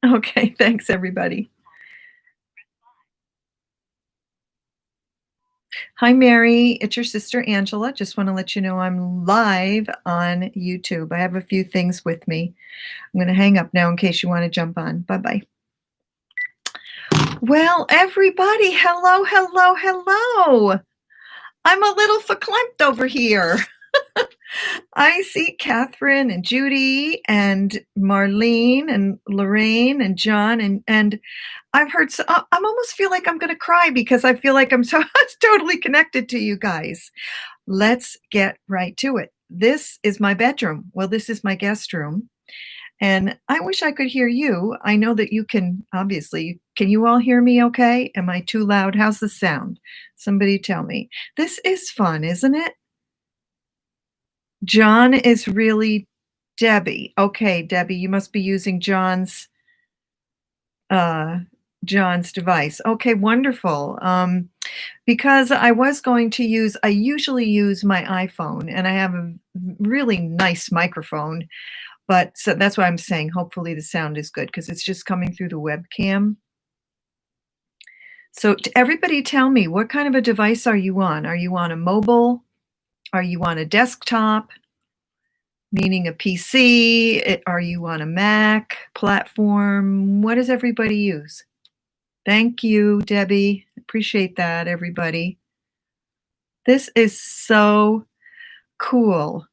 Okay, thanks everybody. Hi, Mary. It's your sister Angela. Just want to let you know I'm live on YouTube. I have a few things with me. I'm going to hang up now in case you want to jump on. Bye bye. Well, everybody, hello, hello, hello. I'm a little verklempt over here. I see Catherine and Judy and Marlene and Lorraine and John and I've heard so I'm almost feel like I'm going to cry because I feel like I'm so totally connected to you guys. Let's get right to it. This is my bedroom. Well, this is my guest room. And I wish I could hear you. I know that you can, obviously. Can you all hear me okay? Am I too loud? How's the sound? Somebody tell me. This is fun, isn't it? John is really Debbie. Okay, Debbie, you must be using uh, John's device. Okay, wonderful. Because I usually use my iPhone and I have a really nice microphone, but so that's why I'm saying hopefully the sound is good because it's just coming through the webcam. So everybody tell me, what kind of a device are you on? Are you on a mobile? Are you on a desktop, meaning a PC? Are you on a Mac platform? What does everybody use? Thank you, Debbie. Appreciate that, everybody. This is so cool.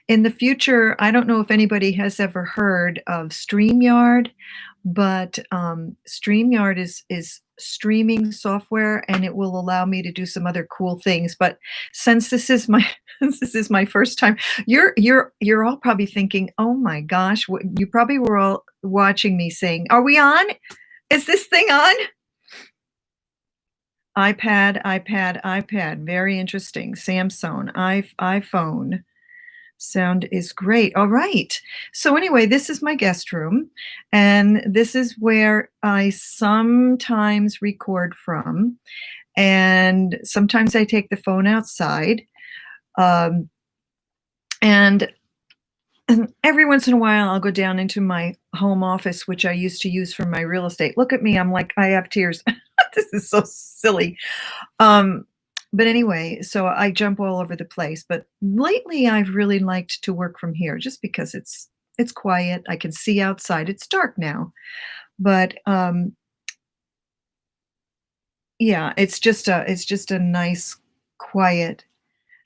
In the future, I don't know if anybody has ever heard of StreamYard, but StreamYard is streaming software, and it will allow me to do some other cool things. But since this is my this is my first time, you're all probably thinking, "Oh my gosh!" You probably were all watching me saying, "Are we on? Is this thing on?" iPad, iPad, iPad. Very interesting. Samsung, iPhone. Sound is great. All right. So anyway, this is my guest room, and this is where I sometimes record from, and sometimes I take the phone outside, um, and, and every once in a while I'll go down into my home office, which I used to use for my real estate. Look at me. I'm like, I have tears. This is so silly. Um, but anyway, so I jump all over the place. But lately, I've really liked to work from here just because it's quiet. I can see outside. It's dark now, but yeah, it's just a nice, quiet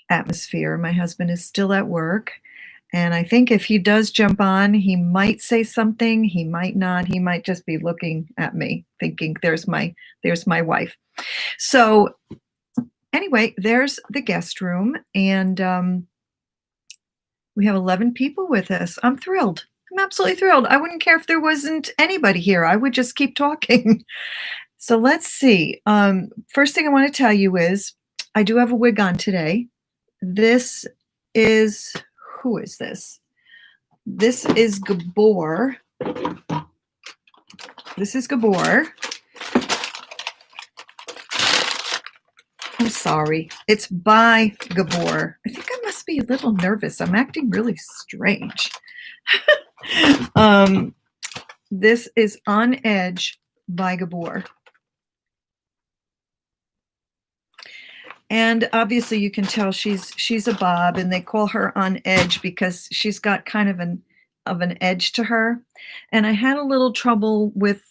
atmosphere. My husband is still at work, and I think if he does jump on, he might say something. He might not. He might just be looking at me, thinking, "There's my wife." So anyway, there's the guest room, and we have 11 people with us. I'm thrilled. I'm absolutely thrilled. I wouldn't care if there wasn't anybody here. I would just keep talking. So let's see. First thing I want to tell you is I do have a wig on today. This is, who is this? This is Gabor. This is Gabor. I'm sorry. It's by Gabor. I think I must be a little nervous. I'm acting really strange. This is On Edge by Gabor. And obviously you can tell she's a bob, and they call her On Edge because she's got kind of an edge to her. And I had a little trouble with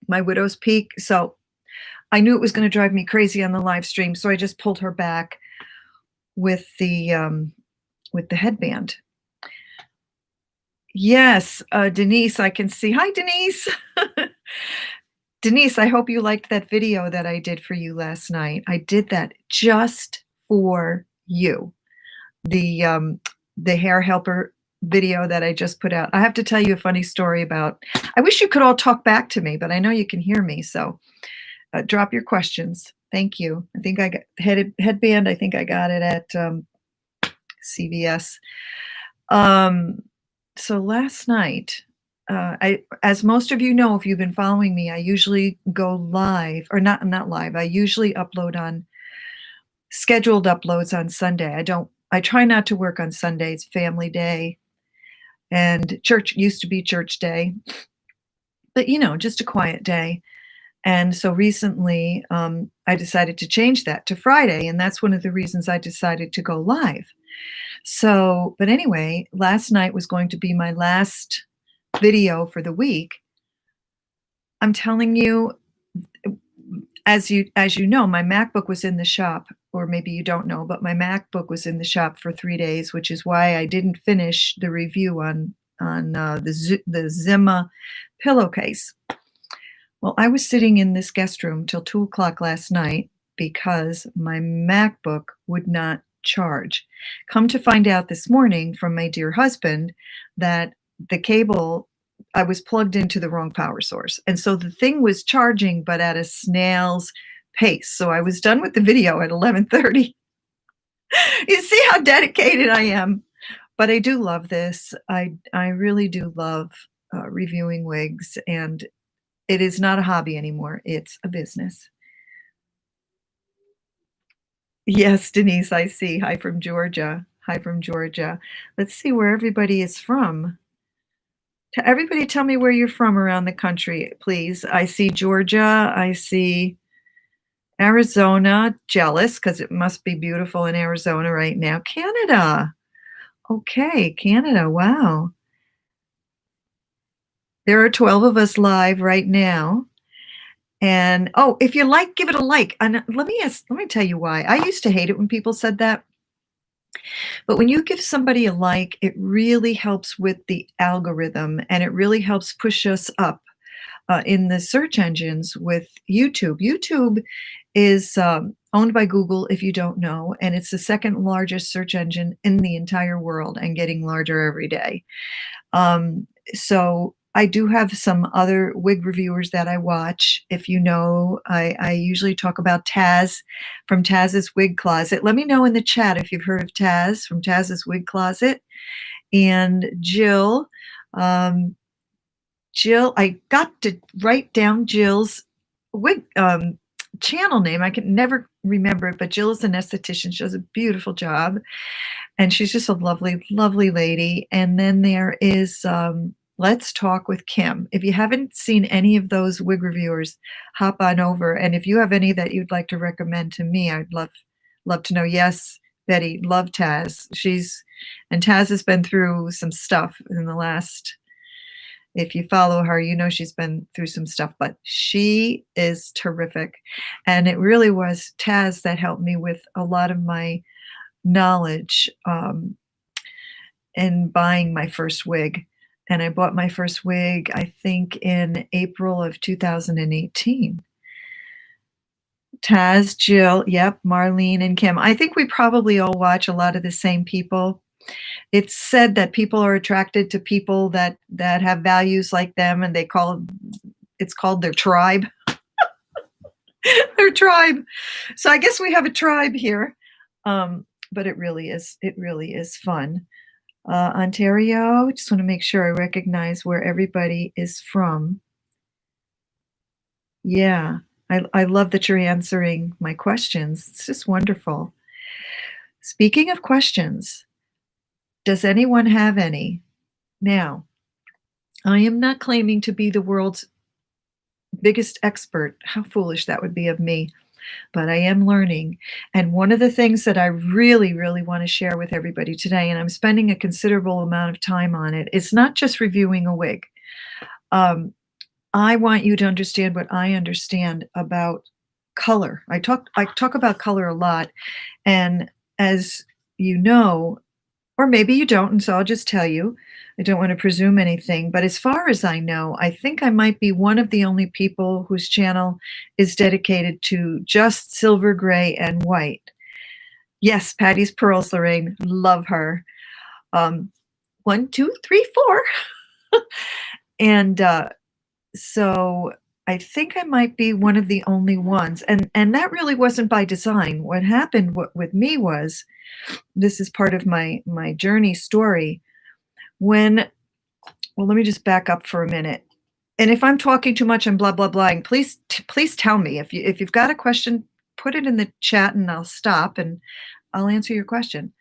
my widow's peak, so I knew it was going to drive me crazy on the live stream, so I just pulled her back with the headband. Yes, Denise, I can see. Hi, Denise. Denise, I hope you liked that video that I did for you last night. I did that just for you. The hair helper video that I just put out. I have to tell you a funny story about. I wish you could all talk back to me, but I know you can hear me, so drop your questions. Thank you. I think I got headband. I think I got it at CVS. So last night, as most of you know, if you've been following me, I usually go live, or not live. I usually upload on scheduled uploads on Sunday. I try not to work on Sundays, family day. and church used to be church day, but, just a quiet day. And so recently, I decided to change that to Friday, and that's one of the reasons I decided to go live. So, but anyway, last night was going to be my last video for the week. I'm telling you, as you know, my MacBook was in the shop, or maybe you don't know, but my MacBook was in the shop for 3 days, which is why I didn't finish the review on the Zimma pillowcase. Well, I was sitting in this guest room till 2 o'clock last night because my MacBook would not charge. Come to find out this morning from my dear husband that the cable, I was plugged into the wrong power source. And so the thing was charging, but at a snail's pace. So I was done with the video at 11:30. You see how dedicated I am. But I do love this. I really do love reviewing wigs, and it is not a hobby anymore. It's a business. Yes, Denise, I see. Hi from Georgia. Hi from Georgia. Let's see where everybody is from. Everybody tell me where you're from around the country, please. I see Georgia. I see Arizona. Jealous because it must be beautiful in Arizona right now. Canada. Okay, Canada. Wow. There are 12 of us live right now. And if you like, give it a like. And let me tell you why. I used to hate it when people said that. But when you give somebody a like, it really helps with the algorithm, and it really helps push us up in the search engines with YouTube. YouTube is owned by Google, if you don't know, and it's the second largest search engine in the entire world and getting larger every day. So I do have some other wig reviewers that I watch. If you know, I usually talk about Taz from Taz's Wig Closet. Let me know in the chat if you've heard of Taz from Taz's Wig Closet. And Jill, I got to write down Jill's wig channel name. I can never remember it, but Jill is an esthetician. She does a beautiful job, and she's just a lovely, lovely lady. And then there is Let's Talk with Kim. If you haven't seen any of those wig reviewers, hop on over. And if you have any that you'd like to recommend to me, I'd love to know. Yes, Betty, love Taz. And Taz has been through some stuff in the last, if you follow her, you know she's been through some stuff, but she is terrific. And it really was Taz that helped me with a lot of my knowledge in buying my first wig. And I bought my first wig, I think, in April of 2018. Taz, Jill, yep, Marlene, and Kim. I think we probably all watch a lot of the same people. It's said that people are attracted to people that have values like them, and it's called their tribe. Their tribe. So I guess we have a tribe here. But it really is fun. Ontario, just want to make sure I recognize where everybody is from. Yeah, I love that you're answering my questions. It's just wonderful. Speaking of questions, does anyone have any? Now, I am not claiming to be the world's biggest expert. How foolish that would be of me. But I am learning. And one of the things that I really, really want to share with everybody today, and I'm spending a considerable amount of time on it, is not just reviewing a wig. I want you to understand what I understand about color. I talk about color a lot. And as you know, or maybe you don't, and so I'll just tell you, I don't want to presume anything, but as far as I know, I think I might be one of the only people whose channel is dedicated to just silver, gray, and white. Yes, Patty's Pearls, Lorraine, love her. 1, 2, 3, 4. And so I think I might be one of the only ones. And that really wasn't by design. What happened with me was, this is part of my journey story. Well, let me just back up for a minute. And if I'm talking too much and blah, blah, blah, please tell me. If you've got a question, put it in the chat and I'll stop and I'll answer your question.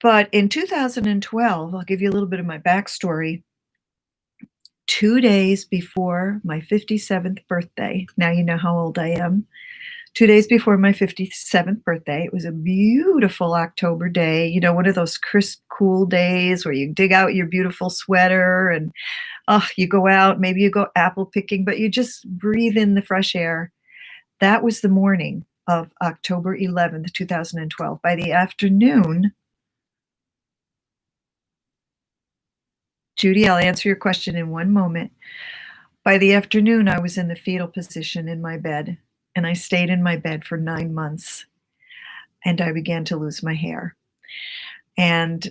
But in 2012, I'll give you a little bit of my backstory. 2 days before my 57th birthday, now you know how old I am. 2 days before my 57th birthday, it was a beautiful October day, you know, one of those crisp, cool days where you dig out your beautiful sweater and, you go out, maybe you go apple picking, but you just breathe in the fresh air. That was the morning of October 11th, 2012. By the afternoon, Judy, I'll answer your question in one moment. By the afternoon, I was in the fetal position in my bed, and I stayed in my bed for 9 months, and I began to lose my hair. And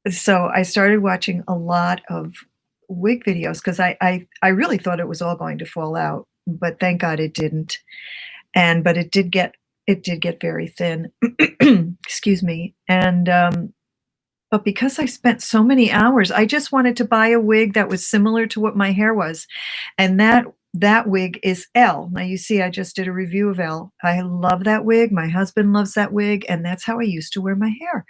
so I started watching a lot of wig videos because I really thought it was all going to fall out, but thank God it didn't. But it did get very thin. Excuse me. But because I spent so many hours, I just wanted to buy a wig that was similar to what my hair was. And that wig is L. Now you see I just did a review of L. I love that wig. My husband loves that wig, and that's how I used to wear my hair.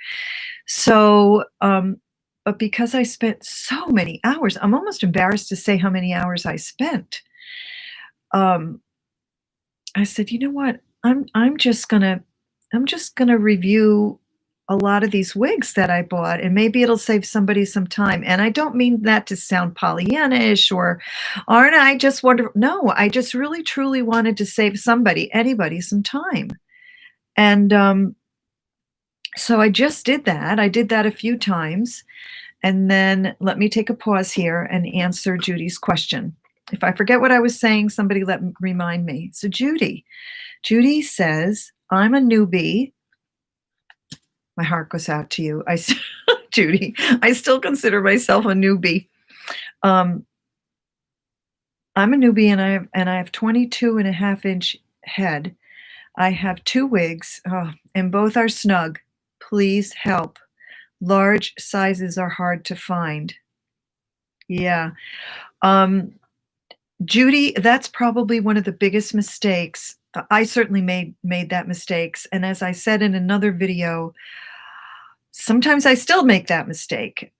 So, but because I spent so many hours, I'm almost embarrassed to say how many hours I spent. Um, I said, "You know what? I'm just gonna review a lot of these wigs that I bought, and maybe it'll save somebody some time." And I don't mean that to sound Pollyannish or aren't I just wonderful? No, I just really truly wanted to save anybody some time. And so I just did that. I did that a few times. And then let me take a pause here and answer Judy's question. If I forget what I was saying, somebody remind me. So Judy says, I'm a newbie. My heart goes out to you. Judy, I still consider myself a newbie. I'm a newbie and I have 22 and a half inch head. I have 2 wigs, and both are snug. Please help. Large sizes are hard to find. Yeah. Um, Judy, that's probably one of the biggest mistakes. I certainly made that mistakes, and as I said in another video, sometimes I still make that mistake.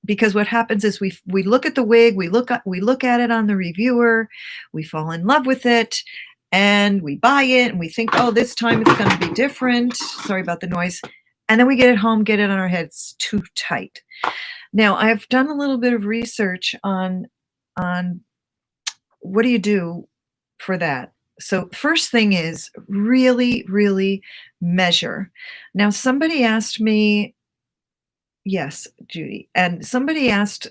Because what happens is we look at the wig, we look at it on the reviewer, we fall in love with it, and we buy it, and we think, oh, this time it's going to be different. Sorry about the noise. And then we get it home, get it on our head. It's too tight. Now, I've done a little bit of research on what do you do for that. So first thing is really, really measure. Now, somebody asked me, yes, Judy, and somebody asked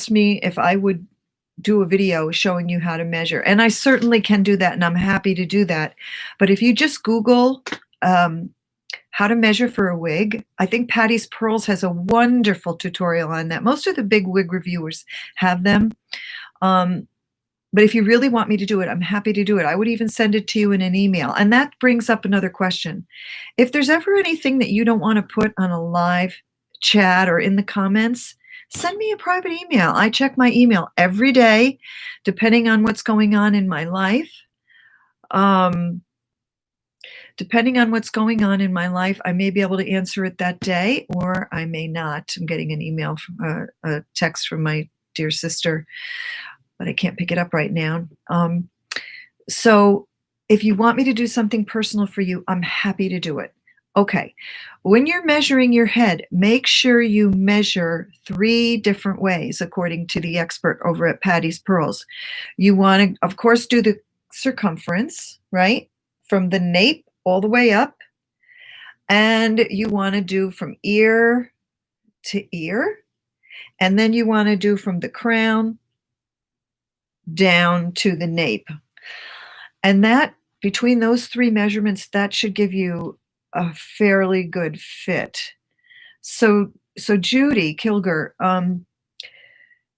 me if I would do a video showing you how to measure, and I certainly can do that, and I'm happy to do that. But if you just Google how to measure for a wig, I think Patty's Pearls has a wonderful tutorial on that. Most of the big wig reviewers have them. But if you really want me to do it, I'm happy to do it. I would even send it to you in an email. And that brings up another question. If there's ever anything that you don't want to put on a live chat or in the comments, send me a private email. I check my email every day, depending on what's going on in my life. Depending on what's going on in my life, I may be able to answer it that day, or I may not. I'm getting an email, a text from my dear sister, but I can't pick it up right now. So if you want me to do something personal for you, I'm happy to do it. Okay. When you're measuring your head, make sure you measure 3 different ways, according to the expert over at Patty's Pearls. You want to, of course, do the circumference, right? From the nape all the way up. And you want to do from ear to ear. And then you want to do from the crown down to the nape. And that, between those 3 measurements, that should give you a fairly good fit. So Judy Kilger,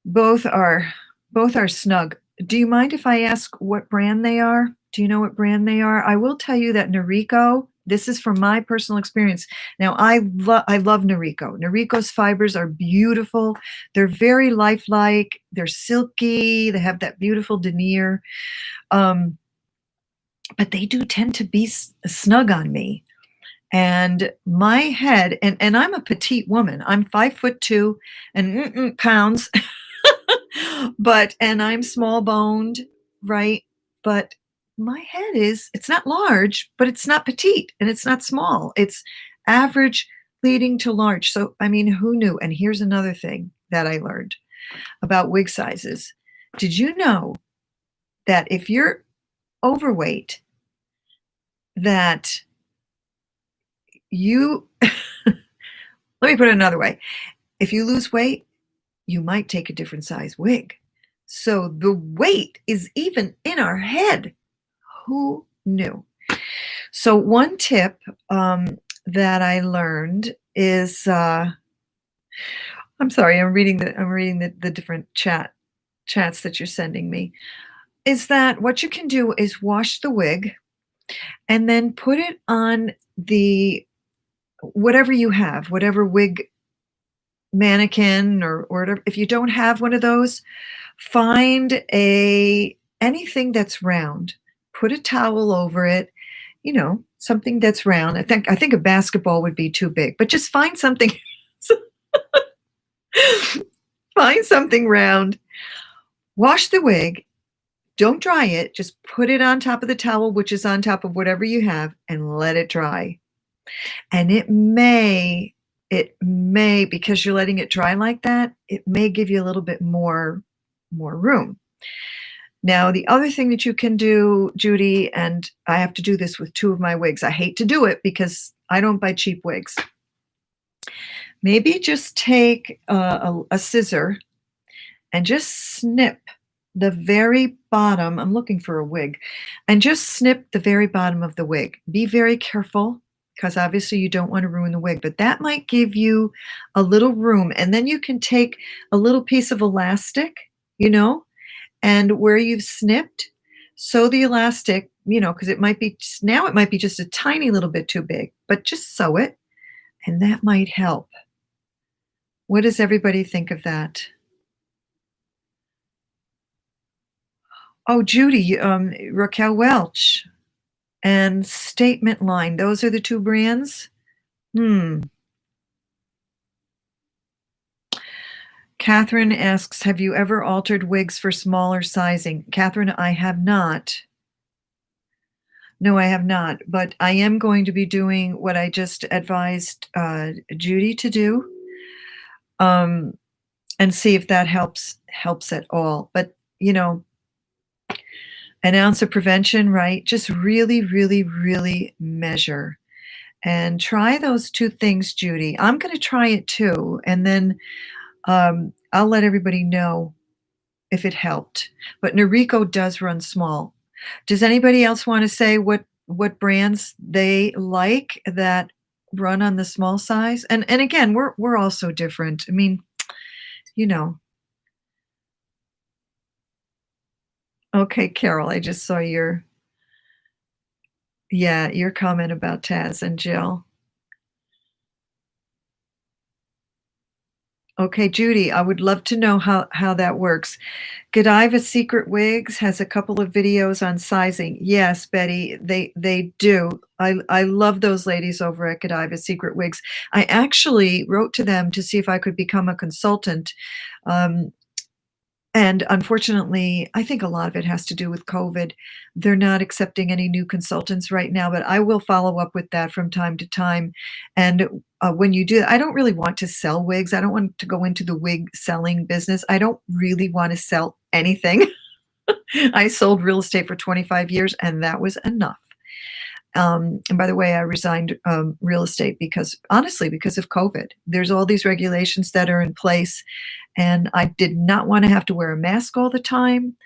both are snug. Do you mind if I ask what brand they are? Do you know what brand they are? I will tell you that Noriko, this is from my personal experience. Now, I love Noriko. Noriko's fibers are beautiful. They're very lifelike. They're silky. They have that beautiful denier. But they do tend to be snug on me. And my head, and I'm a petite woman. I'm 5'2" and pounds, and I'm small boned, right? But my head it's not large, but it's not petite and it's not small. It's average leading to large. So, I mean, who knew? And here's another thing that I learned about wig sizes. Did you know that if you're overweight, that you, let me put it another way. If you lose weight, you might take a different size wig. So the weight is even in our head. Who knew? So one tip that I learned is, I'm sorry, I'm reading the different chats that you're sending me. Is that what you can do is wash the wig and then put it on the whatever you have, whatever wig mannequin or whatever. If you don't have one of those, find anything that's round. Put a towel over it, something that's round. I think a basketball would be too big, but just find something find something round. Wash the wig. Don't dry it. Just put it on top of the towel, which is on top of whatever you have, and let it dry. And it may, because you're letting it dry like that, it may give you a little bit more room. Now, the other thing that you can do, Judy, and I have to do this with 2 of my wigs. I hate to do it because I don't buy cheap wigs. Maybe just take a scissor and just snip the very bottom. I'm looking for a wig. And just snip the very bottom of the wig. Be very careful because obviously you don't want to ruin the wig, but that might give you a little room. And then you can take a little piece of elastic, and where you've snipped, sew the elastic, because it might be just a tiny little bit too big, but just sew it, and that might help. What does everybody think of that? Oh, Judy, Raquel Welch and Statement Line. Those are the 2 brands? Catherine asks, have you ever altered wigs for smaller sizing? Catherine, I have not. No, I have not, but I am going to be doing what I just advised Judy to do, and see if that helps at all. But, an ounce of prevention, right? Just really, really, really measure. And try those 2 things, Judy. I'm going to try it too, and then I'll let everybody know if it helped. But Noriko does run small. Does anybody else want to say what brands they like that run on the small size? And again, we're all so different. I mean, Okay, Carol, I just saw your comment about Taz and Jill. Okay, Judy, I would love to know how that works. Godiva Secret Wigs has a couple of videos on sizing. Yes, Betty, they do. I love those ladies over at Godiva Secret Wigs. I actually wrote to them to see if I could become a consultant. And unfortunately, I think a lot of it has to do with COVID. They're not accepting any new consultants right now, but I will follow up with that from time to time. And when you do, I don't really want to sell wigs. I don't want to go into the wig selling business. I don't really want to sell anything. I sold real estate for 25 years, and that was enough. And by the way, I resigned real estate because of COVID. There's all these regulations that are in place, and I did not want to have to wear a mask all the time.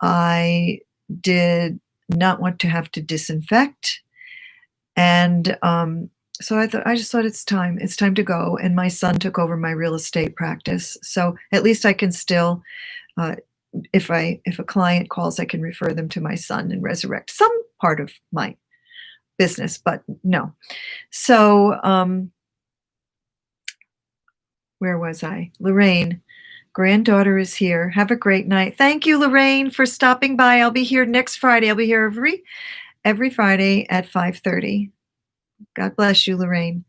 I did not want to have to disinfect. And so I just thought it's time to go. And my son took over my real estate practice. So at least I can still, if a client calls, I can refer them to my son and resurrect some part of my business, but no. So, where was I? Lorraine, granddaughter is here. Have a great night. Thank you, Lorraine, for stopping by. I'll be here next Friday. I'll be here every Friday at 5:30. God bless you, Lorraine.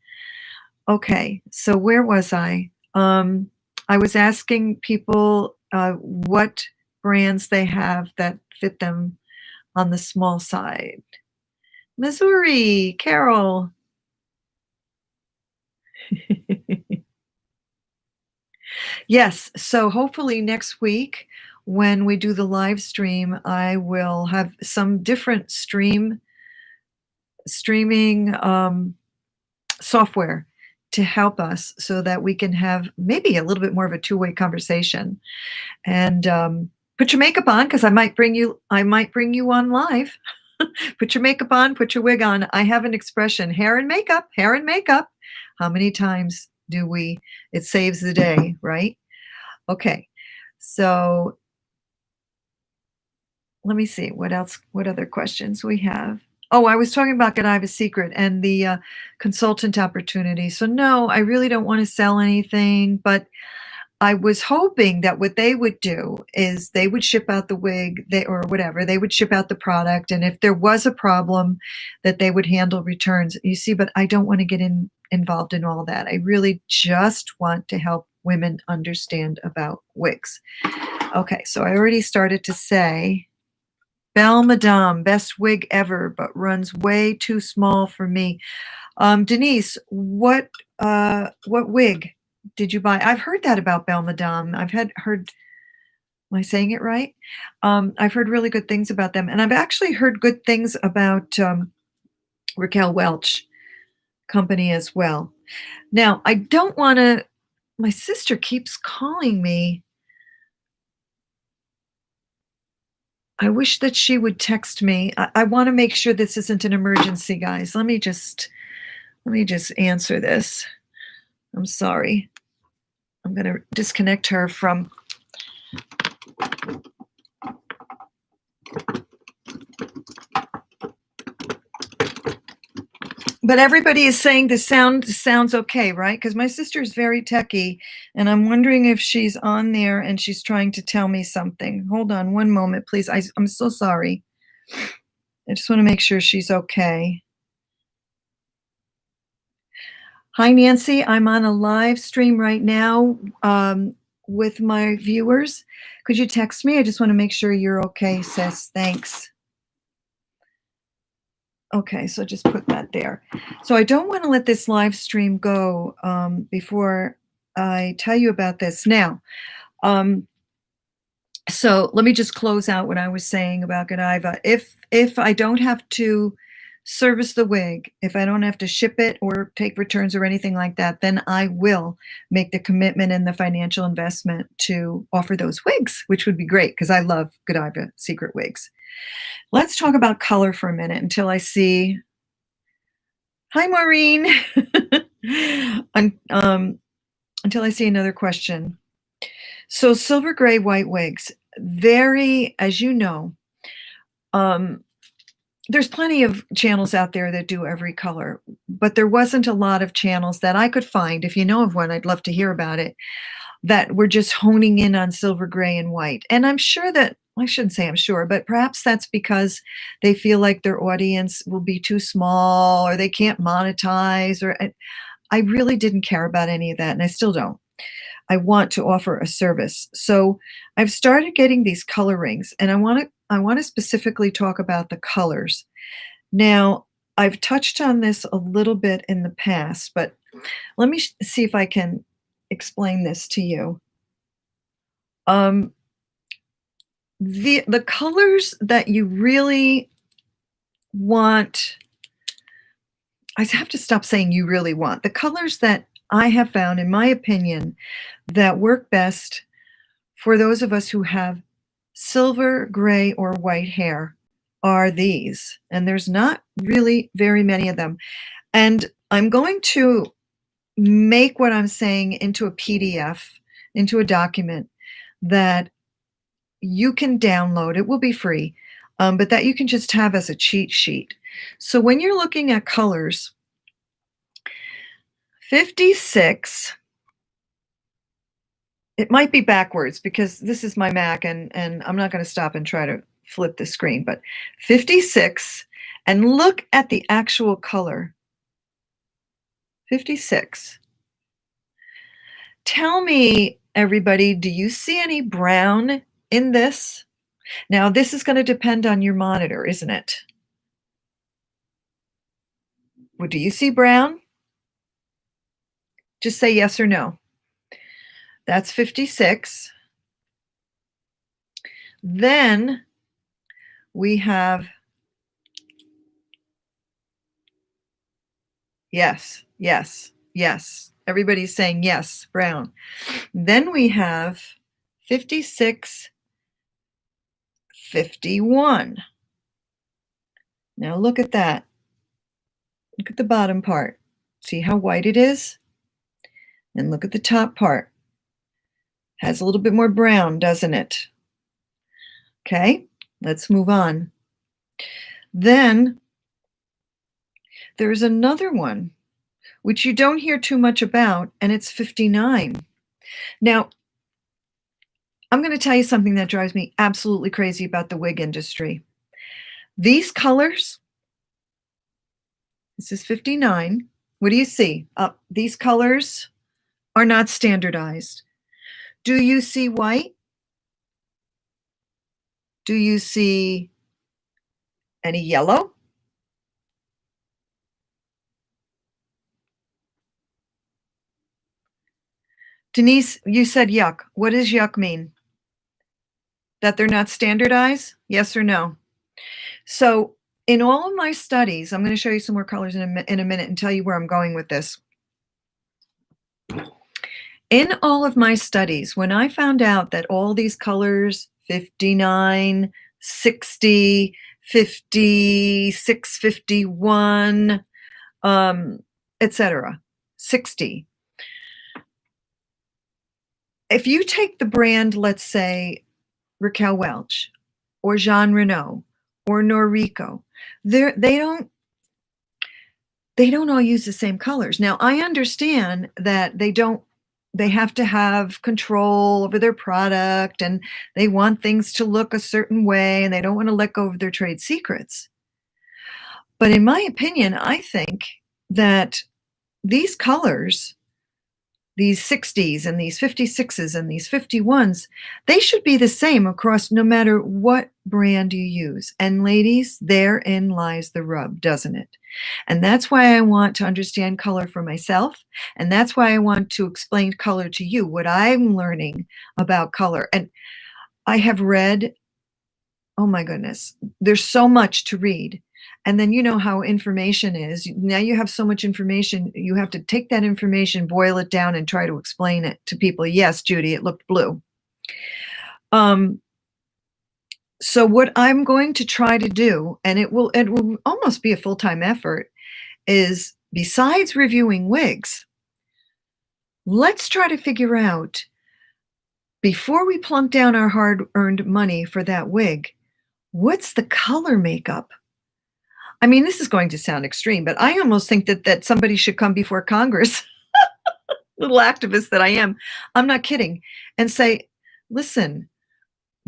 Okay, so where was I? I was asking people what brands they have that fit them on the small side. Missouri, Carol. Yes, so hopefully next week when we do the live stream, I will have some different streaming software to help us so that we can have maybe a little bit more of a two-way conversation. And put your makeup on because I might bring you on live. Put your makeup on, put your wig on. I have an expression, hair and makeup, hair and makeup. How many times do we it saves the day, right? Okay. So let me see what else, what other questions we have. Oh, I was talking about Godiva's Secret and the consultant opportunity. So no, I really don't want to sell anything, but I was hoping that what they would do is they would ship out the wig, or whatever, they would ship out the product, and if there was a problem, that they would handle returns. You see, but I don't want to get involved in all that. I really just want to help women understand about wigs. Okay, so I already started to say, Belle Madame, best wig ever, but runs way too small for me. Denise, what wig did you buy? I've heard that about Belle Madame. Heard. Am I saying it right? I've heard really good things about them, and I've actually heard good things about Raquel Welch company as well. Now, I don't want to. My sister keeps calling me. I wish that she would text me. I want to make sure this isn't an emergency, guys. Let me just answer this. I'm sorry. I'm going to disconnect her from. But everybody is saying the sounds okay, right? Because my sister is very techie, and I'm wondering if she's on there and she's trying to tell me something. Hold on one moment, please. I'm so sorry. I just want to make sure she's okay. Hi, Nancy. I'm on a live stream right now with my viewers. Could you text me? I just want to make sure you're okay, sis. Thanks. Okay, so just put that there. So I don't want to let this live stream go before I tell you about this. Now, so let me just close out what I was saying about Godiva. If I don't have to service the wig, if I don't have to ship it or take returns or anything like that, then I will make the commitment and the financial investment to offer those wigs, which would be great because I love Godiva Secret wigs. Let's talk about color for a minute until I see. Hi, Maureen. Until I see another question. So silver gray white wigs, very, as you know, there's plenty of channels out there that do every color, but there wasn't a lot of channels that I could find. If you know of one, I'd love to hear about it, that were just honing in on silver gray and white. And I'm sure that, I shouldn't say I'm sure, but perhaps that's because they feel like their audience will be too small or they can't monetize, or I really didn't care about any of that, and I still don't. I want to offer a service. So I've started getting these color rings, and I want to specifically talk about the colors. Now, I've touched on this a little bit in the past, but let me see if I can explain this to you. The colors that you really want, I have to stop saying you really want. The colors that I have found, in my opinion, that work best for those of us who have silver, gray, or white hair are these. And there's not really very many of them. And I'm going to make what I'm saying into a PDF, into a document that you can download. It will be free, but that you can just have as a cheat sheet. So when you're looking at colors, 56, it might be backwards because this is my Mac and I'm not going to stop and try to flip the screen, but 56, and look at the actual color. 56. Tell me, everybody, do you see any brown in this? Now, this is gonna depend on your monitor, isn't it? Well, do you see brown? Just say yes or no. That's 56. Then we have yes, yes, yes. Everybody's saying yes, brown. Then we have 56, 51. Now look at that. Look at the bottom part. See how white it is? And look at the top part. Has a little bit more brown, doesn't it? Okay, let's move on. Then there's another one, which you don't hear too much about, and it's 59. Now, I'm going to tell you something that drives me absolutely crazy about the wig industry. These colors, this is 59. What do you see? These colors are not standardized. Do you see white? Do you see any yellow? Denise, you said yuck. What does yuck mean? That they're not standardized? Yes or no? So in all of my studies, I'm going to show you some more colors in a minute and tell you where I'm going with this. In all of my studies, when I found out that all these colors, 59, 60, 56, 51, etc., 60. If you take the brand, let's say, Raquel Welch or Jean Renault or Norrico, they don't all use the same colors. Now, I understand that they have to have control over their product and they want things to look a certain way and they don't want to let go of their trade secrets. But in my opinion, I think that these colors, these 60s and these 56s and these 51s, they should be the same across no matter what brand you use. And ladies, therein lies the rub, doesn't it? And that's why I want to understand color for myself. And that's why I want to explain color to you, what I'm learning about color. And I have read, oh my goodness, there's so much to read. And then you know how information is. Now you have so much information, you have to take that information, boil it down, and try to explain it to people. Yes, Judy, it looked blue. So what I'm going to try to do, and it will almost be a full-time effort, is besides reviewing wigs, let's try to figure out, before we plunk down our hard-earned money for that wig, what's the color makeup? I mean, this is going to sound extreme, but I almost think that somebody should come before Congress, little activist that I am, I'm not kidding, and say, listen,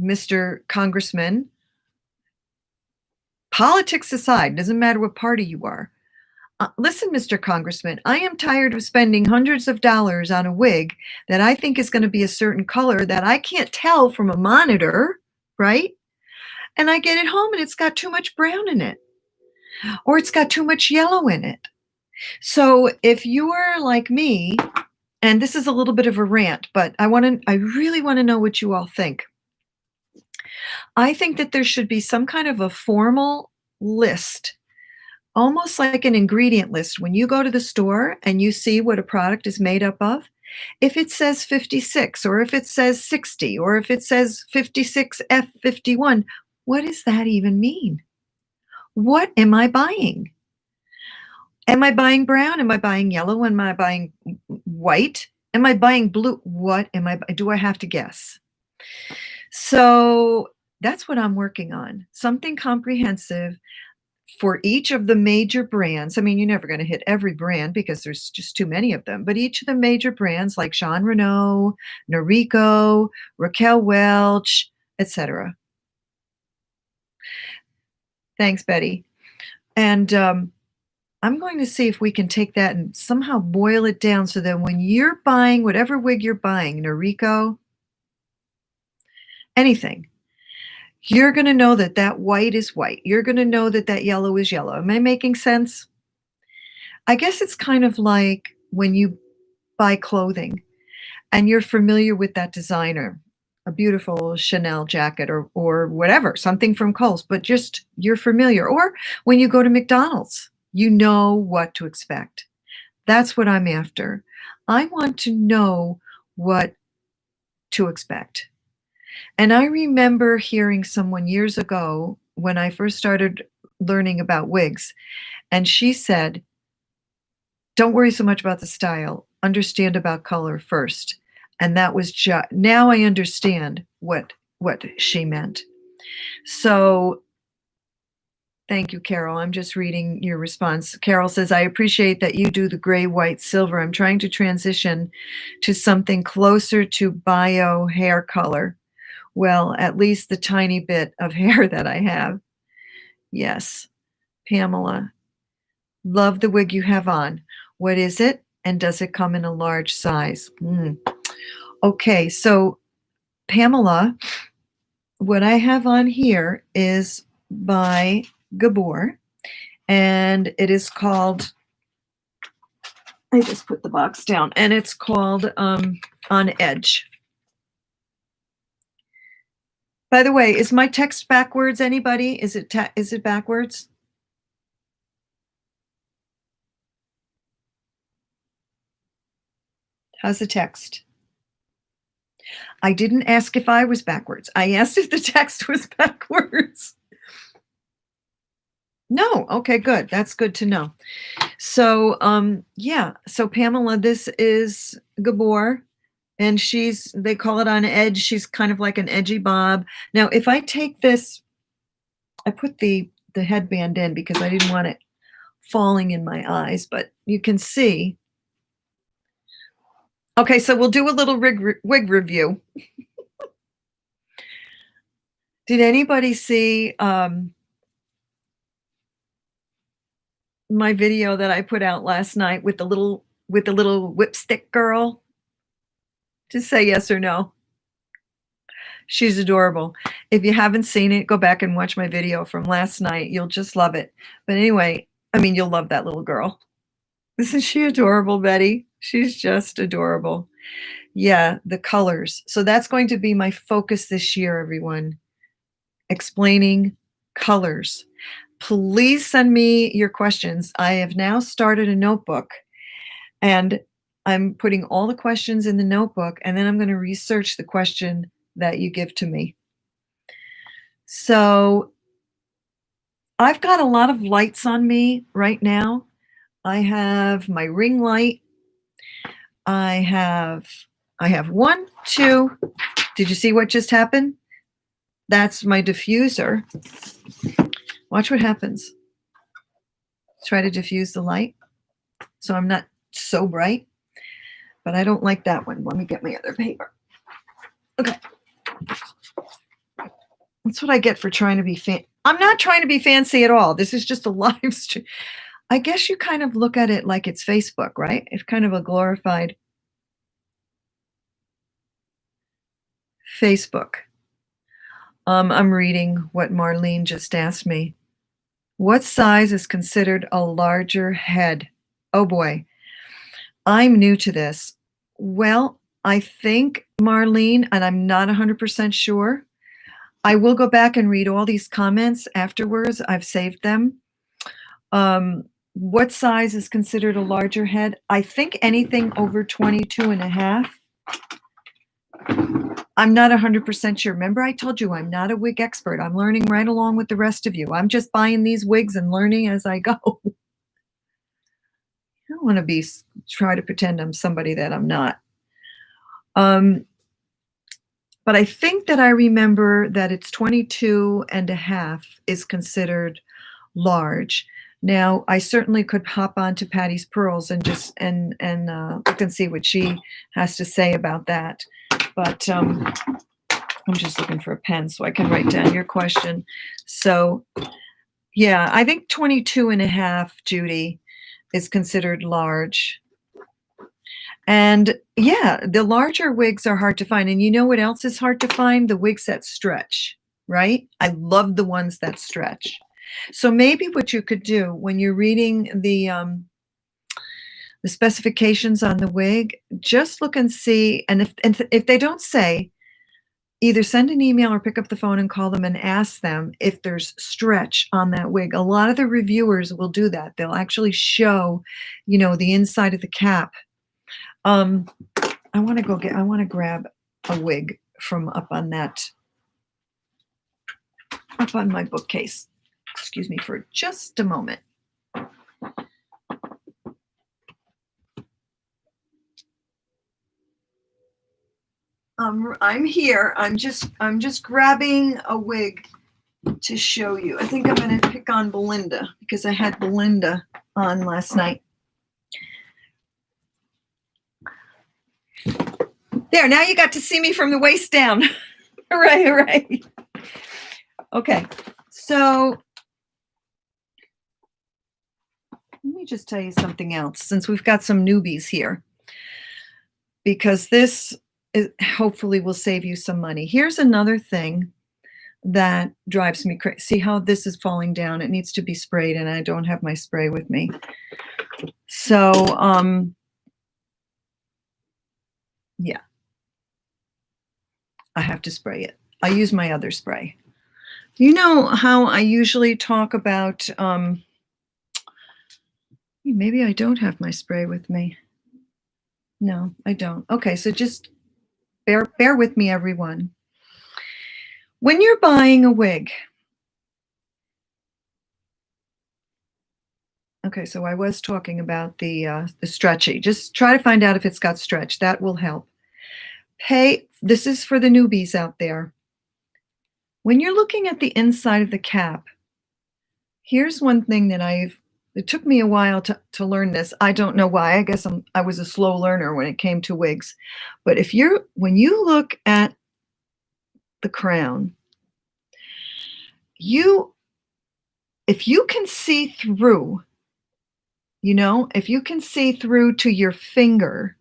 Mr. Congressman, politics aside, doesn't matter what party you are. Listen, Mr. Congressman, I am tired of spending hundreds of dollars on a wig that I think is going to be a certain color that I can't tell from a monitor, right? And I get it home and it's got too much brown in it, or it's got too much yellow in it. So if you're like me, and this is a little bit of a rant, but I really want to know what you all think. I think that there should be some kind of a formal list, almost like an ingredient list. When you go to the store and you see what a product is made up of, if it says 56, or if it says 60, or if it says 56F51, what does that even mean? What am I buying? Am I buying brown? Am I buying yellow? Am I buying white? Am I buying blue? What am I? Do I have to guess? So that's what I'm working on. Something comprehensive for each of the major brands. I mean, you're never going to hit every brand because there's just too many of them, but each of the major brands like Jean Renault, Norrico, Raquel Welch, etc. Thanks, Betty. And I'm going to see if we can take that and somehow boil it down so that when you're buying whatever wig you're buying, Noriko, anything, you're going to know that that white is white. You're going to know that that yellow is yellow. Am I making sense? I guess it's kind of like when you buy clothing and you're familiar with that designer, a beautiful Chanel jacket or whatever, something from Kohl's, but just you're familiar. Or when you go to McDonald's, you know what to expect. That's what I'm after. I want to know what to expect. And I remember hearing someone years ago when I first started learning about wigs, and she said, don't worry so much about the style. Understand about color first. And that was just, now I understand what she meant. So thank you, Carol. I'm just reading your response. Carol says, I appreciate that you do the gray, white, silver. I'm trying to transition to something closer to bio hair color. Well, at least the tiny bit of hair that I have. Yes. Pamela, love the wig you have on. What is it? And does it come in a large size? Okay, so Pamela, what I have on here is by Gabor, and it is called, I just put the box down, and it's called On Edge. By the way, is my text backwards, anybody? Is it backwards? How's the text? I didn't ask if I was backwards. I asked if the text was backwards. No, okay, good. That's good to know. So, yeah. So Pamela, this is Gabor, and they call it On Edge. She's kind of like an edgy bob. Now, if I take this, I put the headband in because I didn't want it falling in my eyes, but you can see. Okay, so we'll do a little wig review. Did anybody see my video that I put out last night with the little whipstick girl? Just say yes or no. She's adorable. If you haven't seen it, go back and watch my video from last night. You'll just love it. But anyway, I mean, you'll love that little girl. Isn't she adorable, Betty? She's just adorable. Yeah, the colors. So that's going to be my focus this year, everyone. Explaining colors. Please send me your questions. I have now started a notebook, and I'm putting all the questions in the notebook, and then I'm going to research the question that you give to me. So I've got a lot of lights on me right now. I have my ring light. I have 1, 2. Did you see what just happened? That's my diffuser. Watch what happens. Try to diffuse the light so I'm not so bright, but I don't like that one. Let me get my other paper. Okay. That's what I get for trying to be I'm not trying to be fancy at all. This is just a live stream. I guess you kind of look at it like it's Facebook, right? It's kind of a glorified Facebook. I'm reading what Marlene just asked me. What size is considered a larger head? Oh boy, I'm new to this. Well, I think, Marlene, and I'm not 100% sure, I will go back and read all these comments afterwards. I've saved them. What size is considered a larger head? I think anything over 22 and a half. I'm not 100% sure. Remember, I told you I'm not a wig expert. I'm learning right along with the rest of you. I'm just buying these wigs and learning as I go. I don't want to try to pretend I'm somebody that I'm not. But I think that I remember that it's 22 and a half is considered large. Now, I certainly could hop on to Patty's Pearls and just look and see what she has to say about that. But I'm just looking for a pen so I can write down your question. So, yeah, I think 22 and a half, Judy, is considered large. And yeah, the larger wigs are hard to find. And you know what else is hard to find? The wigs that stretch, right? I love the ones that stretch. So maybe what you could do when you're reading the specifications on the wig, just look and see. And if they don't say, either send an email or pick up the phone and call them and ask them if there's stretch on that wig. A lot of the reviewers will do that. They'll actually show, the inside of the cap. I want to grab a wig from up on my bookcase. Excuse me for just a moment. I'm here. I'm just grabbing a wig to show you. I think I'm going to pick on Belinda because I had Belinda on last night. There, now you got to see me from the waist down. Right. Okay, so let me just tell you something else since we've got some newbies here, because this hopefully will save you some money. Here's another thing that drives me crazy. See how this is falling down? It needs to be sprayed, and I don't have my spray with me. So, yeah, I have to spray it. I use my other spray. You know how I usually talk about, maybe I don't have my spray with me. No, I don't. Okay, so just bear with me, everyone. When you're buying a wig, okay, so I was talking about the stretchy. Just try to find out if it's got stretch. That will help. This is for the newbies out there. When you're looking at the inside of the cap, here's one thing that it took me a while to learn this. I don't know why. I guess I was a slow learner when it came to wigs. But when you look at the crown, if you can see through, if you can see through to your finger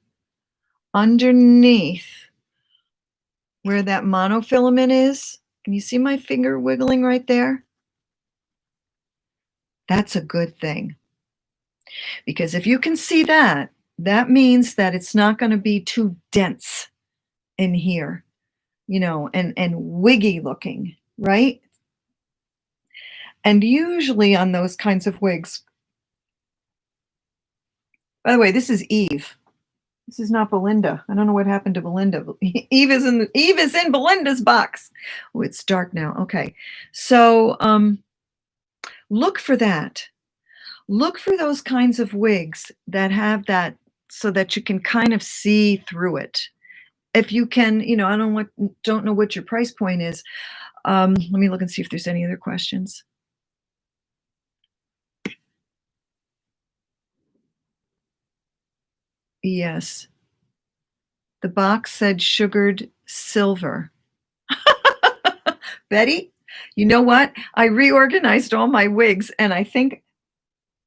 underneath where that monofilament is, can you see my finger wiggling right there? That's a good thing. Because if you can see that, that means that it's not going to be too dense in here, and wiggy looking, right? And usually on those kinds of wigs, by the way, this is Eve. This is not Belinda. I don't know what happened to Belinda. Eve is in Belinda's box. Oh, it's dark now. Okay. So look for that. Look for those kinds of wigs that have that so that you can kind of see through it. If you can, I don't know what your price point is. Let me look and see if there's any other questions. Yes. The box said sugared silver. Betty, you know what? I reorganized all my wigs, and I think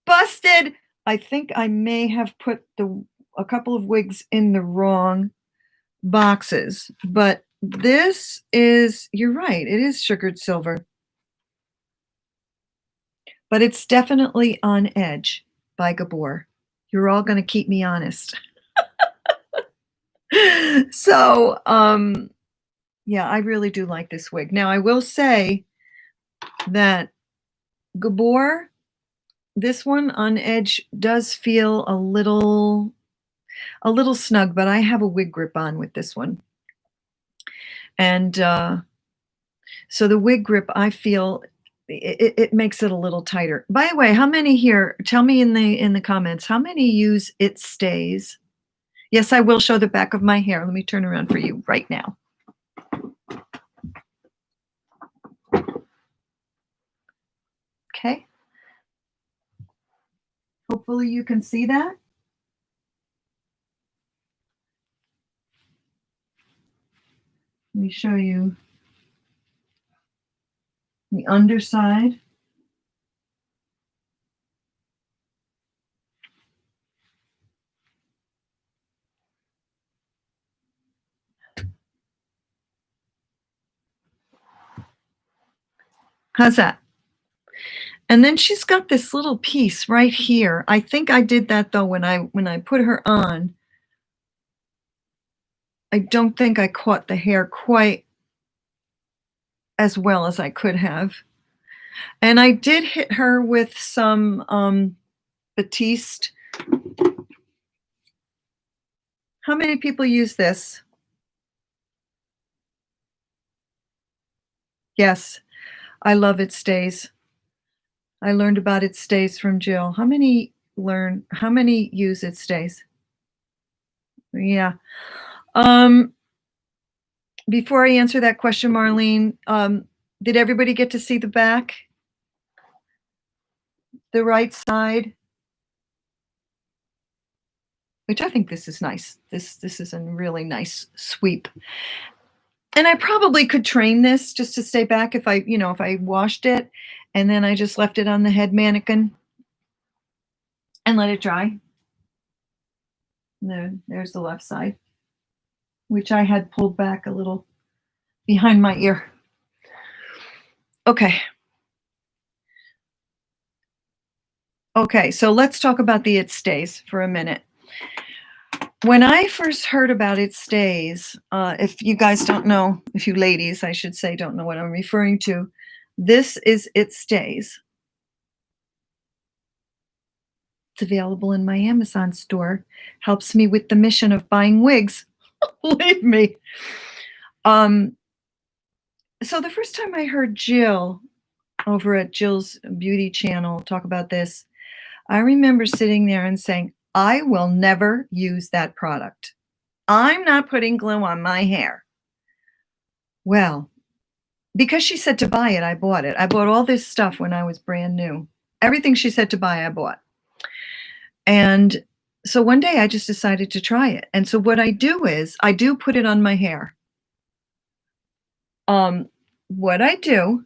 busted. I think I may have put a couple of wigs in the wrong boxes, but this is, you're right, it is sugared silver. But it's definitely On Edge by Gabor. You're all going to keep me honest. So, yeah, I really do like this wig. Now, I will say that Gabor, this one On Edge does feel a little snug, but I have a wig grip on with this one. And so the wig grip, I feel it makes it a little tighter. By the way, how many here, tell me in the comments, how many use It Stays? Yes, I will show the back of my hair. Let me turn around for you right now. Okay. Hopefully you can see that. Let me show you the underside. How's that? And then she's got this little piece right here. I think I did that though when I put her on. I don't think I caught the hair quite as well as I could have. And I did hit her with some Batiste. How many people use this? Yes, I love It Stays. I learned about It Stays from Jill. How many use It Stays? Yeah. Um, before I answer that question, Marlene, did everybody get to see the back? The right side? Which I think this is nice. This is a really nice sweep. And I probably could train this just to stay back if if I washed it and then I just left it on the head mannequin and let it dry. There's the left side, which I had pulled back a little behind my ear. Okay. Okay, so let's talk about the It Stays for a minute. When I first heard about It Stays, if you guys don't know, if you ladies, I should say, don't know what I'm referring to, this is It Stays. It's available in my Amazon store. Helps me with the mission of buying wigs. Believe me. So the first time I heard Jill over at Jill's beauty channel talk about this, I remember sitting there and saying, I will never use that product. I'm not putting glue on my hair. Well, because she said to buy it, I bought it. I bought all this stuff when I was brand new. Everything she said to buy, I bought. And so one day I just decided to try it. And so what I do is I do put it on my hair. What I do,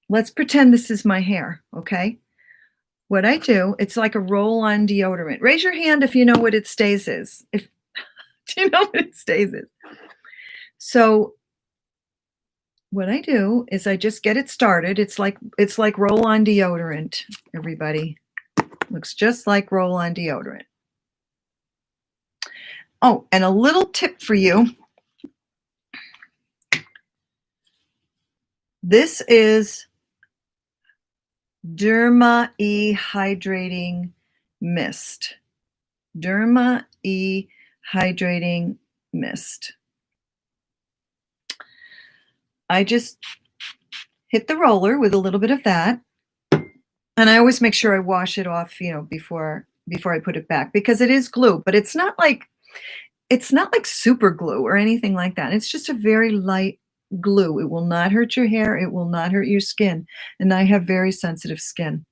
let's pretend this is my hair, okay? What I do, it's like a roll-on deodorant. Raise your hand if you know what It Stays is. Do you know what It Stays is? So what I do is I just get it started. It's like roll-on deodorant, everybody. Looks just like roll-on deodorant. Oh, and a little tip for you. This is Derma E Hydrating Mist. Derma E Hydrating Mist. I just hit the roller with a little bit of that. And I always make sure I wash it off, before I put it back, because it is glue, but it's not like super glue or anything like that. It's just a very light glue. It will not hurt your hair. It will not hurt your skin. And I have very sensitive skin.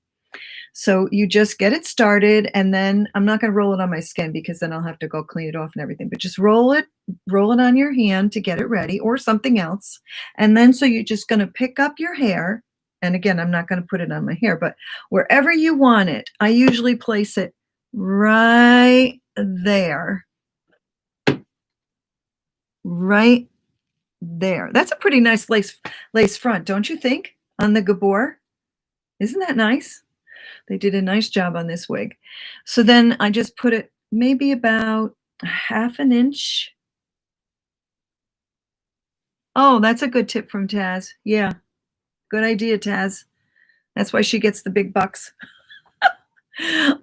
So you just get it started, and then I'm not going to roll it on my skin because then I'll have to go clean it off and everything, but just roll it on your hand to get it ready, or something else. And then so you're just going to pick up your hair. And again, I'm not going to put it on my hair, but wherever you want it, I usually place it right there. Right there. That's a pretty nice lace front, don't you think? On the gabor. Isn't that nice? They did a nice job on this wig. So then I just put it maybe about ½ an inch. Oh, that's a good tip from Taz. Yeah. Good idea, Taz. That's why she gets the big bucks.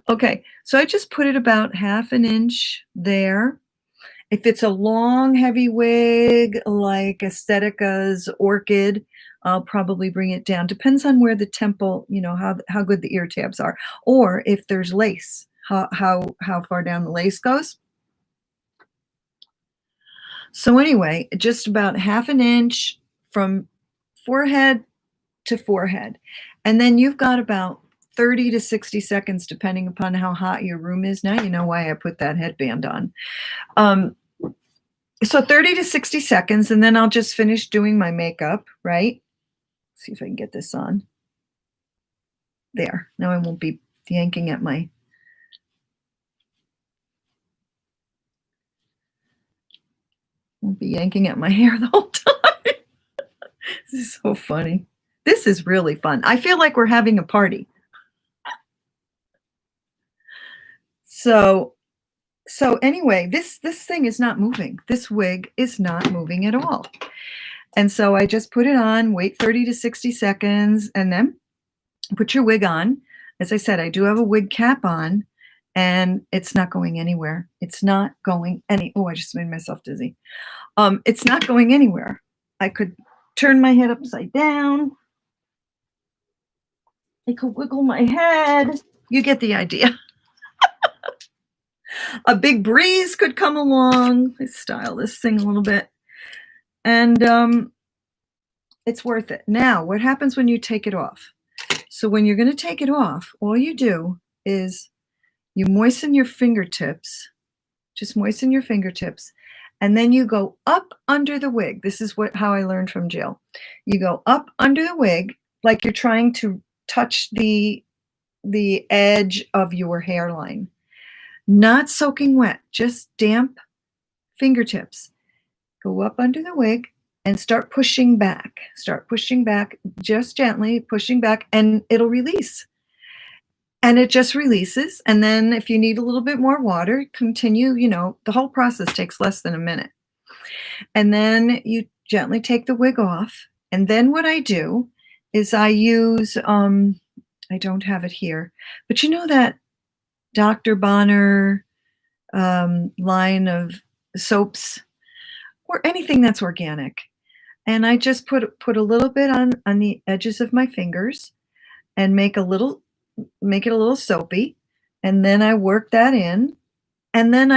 Okay, so I just put it about ½ an inch there. If it's a long, heavy wig like Aesthetica's Orchid, I'll probably bring it down. Depends on where the temple, how good the ear tabs are, or if there's lace, how far down the lace goes. So anyway, just about ½ an inch from forehead to forehead. And then you've got about 30 to 60 seconds, depending upon how hot your room is. Now you know why I put that headband on. So 30 to 60 seconds, and then I'll just finish doing my makeup, right? See if I can get this on. There. Now I won't be yanking at my... Won't be yanking at my hair the whole time. This is so funny. This is really fun. I feel like we're having a party. So so anyway, this thing is not moving. This wig is not moving at all. And so I just put it on, wait 30 to 60 seconds, and then put your wig on. As I said, I do have a wig cap on, and it's not going anywhere. It's not going any oh, I just made myself dizzy. It's not going anywhere. I could turn my head upside down. I could wiggle my head. You get the idea. A big breeze could come along. Let's style this thing a little bit. And it's worth it. Now, what happens when you take it off? So when you're going to take it off, all you do is you moisten your fingertips, just moisten your fingertips, and then you go up under the wig. This is how I learned from Jill. You go up under the wig like you're trying to touch the edge of your hairline. Not soaking wet, just damp fingertips. Go up under the wig and start pushing back. Start pushing back, just gently pushing back, and it'll release. And it just releases. And then if you need a little bit more water, continue, the whole process takes less than a minute. And then you gently take the wig off. And then what I do is I use, I don't have it here, but you know that Dr. Bonner line of soaps or anything that's organic. And I just put a little bit on the edges of my fingers and make it a little soapy. And then I work that in. And then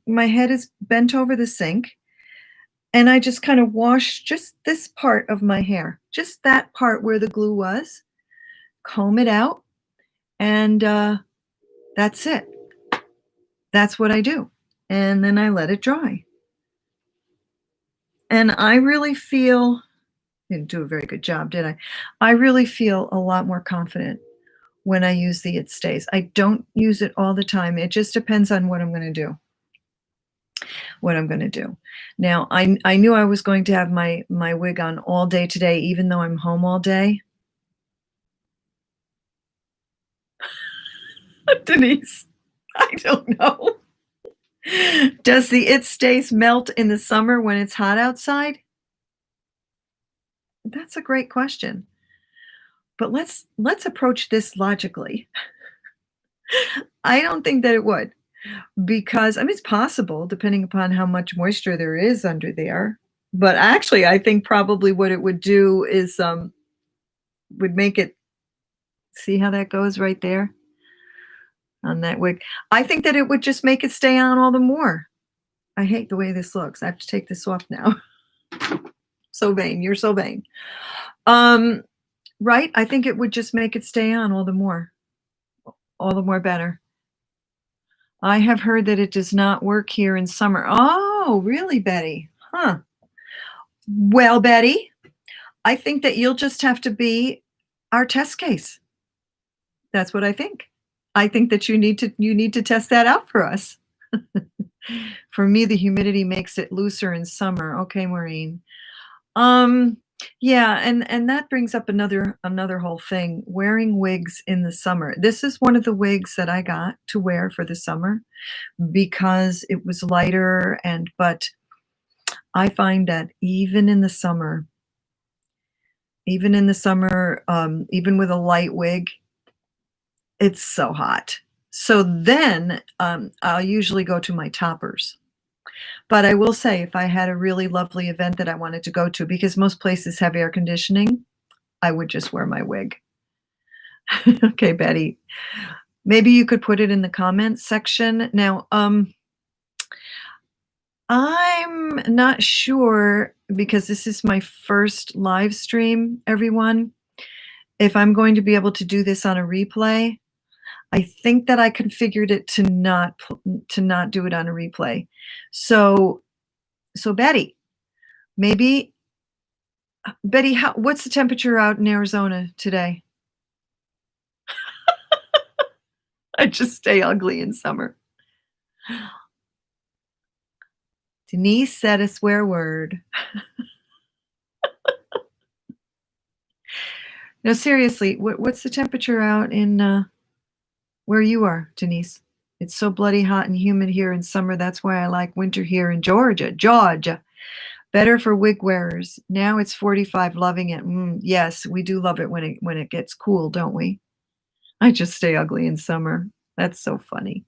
my head is bent over the sink. And I just kind of wash just this part of my hair, just that part where the glue was, comb it out, and that's it. That's what I do. And then I let it dry. And I really feel, didn't do a very good job, did I? I really feel a lot more confident when I use the It Stays. I don't use it all the time. It just depends on what I'm going to do. Now, I knew I was going to have my wig on all day today, even though I'm home all day. Denise, I don't know. Does the It Stays melt in the summer when it's hot outside? That's a great question. But let's approach this logically. I don't think that it would, because it's possible depending upon how much moisture there is under there. But actually, I think probably what it would do is would make it, see how that goes right there on that wig. I think that it would just make it stay on all the more. I hate the way this looks. I have to take this off now. So vain. You're so vain. Right? I think it would just make it stay on all the more better. I have heard that it does not work here in summer. Oh, really, Betty? Huh. Well, Betty, I think that you'll just have to be our test case. That's what I think. I think that you need to test that out for us. For me, the humidity makes it looser in summer. Okay, Maureen. Yeah, and that brings up another whole thing, wearing wigs in the summer. This is one of the wigs that I got to wear for the summer because it was lighter, but I find that even in the summer, even with a light wig, it's so hot. So then I'll usually go to my toppers. But I will say, if I had a really lovely event that I wanted to go to, because most places have air conditioning, I would just wear my wig. Okay, Betty. Maybe you could put it in the comments section. Now, I'm not sure, because this is my first live stream, everyone, if I'm going to be able to do this on a replay. I think that I configured it to not do it on a replay. So Betty, what's the temperature out in Arizona today? I just stay ugly in summer. Denise said a swear word. No, seriously, what's the temperature out in where you are, Denise? It's so bloody hot and humid here in summer. That's why I like winter here in Georgia. Georgia. Better for wig wearers. Now it's 45, loving it. Yes, we do love it when it gets cool, don't we? I just stay ugly in summer. That's so funny.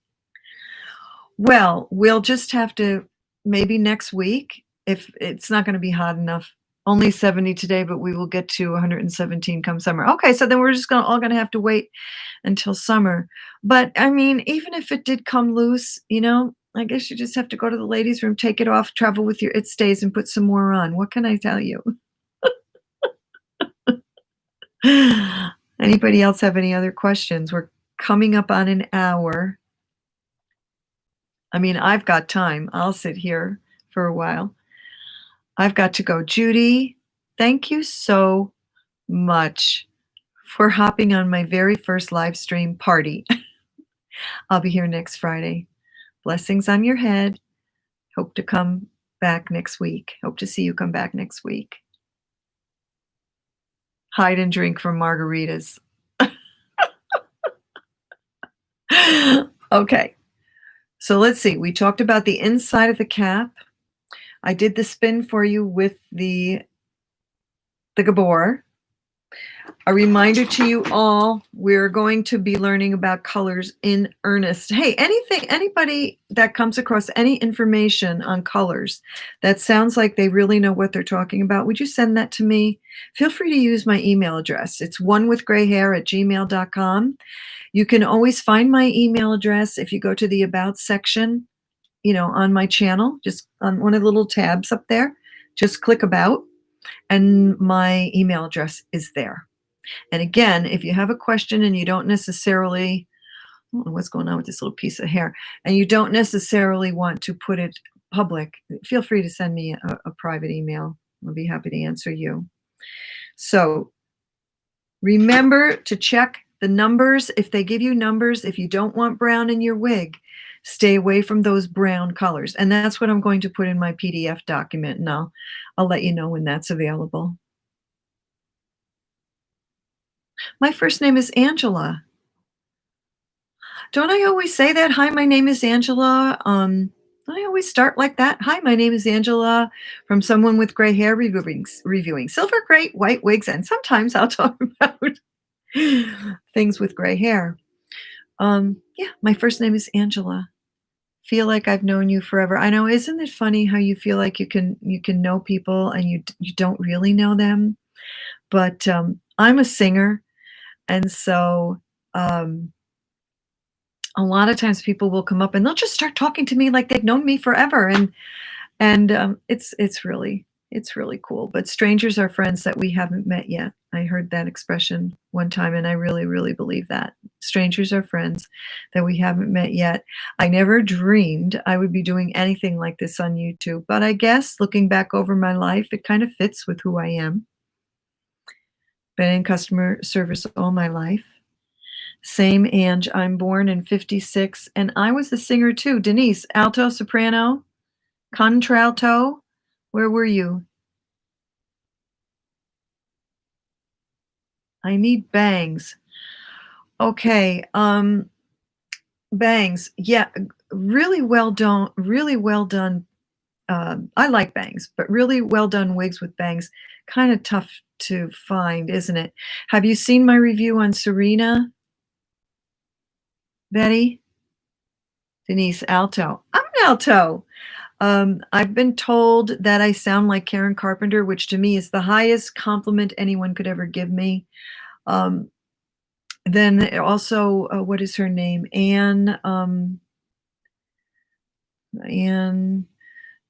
Well, we'll just have to maybe next week, if it's not going to be hot enough. Only 70 today, but we will get to 117 come summer. Okay, so then we're just all going to have to wait until summer. But I mean, even if it did come loose, I guess you just have to go to the ladies' room, take it off, travel with your it stays, and put some more on. What can I tell you? Anybody else have any other questions? We're coming up on an hour. I mean, I've got time. I'll sit here for a while. I've got to go. Judy, thank you so much for hopping on my very first live stream party. I'll be here next Friday. Blessings on your head. Hope to come back next week. Hope to see you come back next week. Hide and drink from margaritas. Okay. So let's see. We talked about the inside of the cap. I did the spin for you with the gabor. A reminder to you all, we're going to be learning about colors in earnest. Hey, anybody that comes across any information on colors that sounds like they really know what they're talking about, would you send that to me? Feel free to use my email address. It's onewithgrayhair@gmail.com. You can always find my email address if you go to the About section, on my channel, just on one of the little tabs up there. Just click About, and my email address is there. And again, if you have a question and you don't necessarily, I don't know what's going on with this little piece of hair, and you don't necessarily want to put it public, feel free to send me a private email. I'll be happy to answer you. So remember to check the numbers. If they give you numbers, if you don't want brown in your wig, stay away from those brown colors. And that's what I'm going to put in my PDF document, and I'll let you know when that's available. My first name is Angela. Don't I always say that? Hi, my name is Angela. Don't I always start like that? Hi, my name is Angela from Someone with Gray Hair reviewing silver, gray, white wigs, and sometimes I'll talk about things with gray hair. Yeah, my first name is Angela. Feel like I've known you forever. I know, isn't it funny how you feel like you can know people and you don't really know them? But I'm a singer. And so a lot of times people will come up and they'll just start talking to me like they've known me forever. And it's really cool. But strangers are friends that we haven't met yet. I heard that expression one time, and I really, really believe that. Strangers are friends that we haven't met yet. I never dreamed I would be doing anything like this on YouTube. But I guess looking back over my life, it kind of fits with who I am. Been in customer service all my life. Same Ange, I'm born in 56, and I was a singer too. Denise, alto, soprano, contralto, where were you? I need bangs. Okay, bangs. Yeah, really well done, really well done. I like bangs, but really well done wigs with bangs. Kind of tough to find, isn't it? Have you seen my review on Serena? Betty? Denise, alto. I'm an alto. I've been told that I sound like Karen Carpenter, which to me is the highest compliment anyone could ever give me. Then also, what is her name? Anne,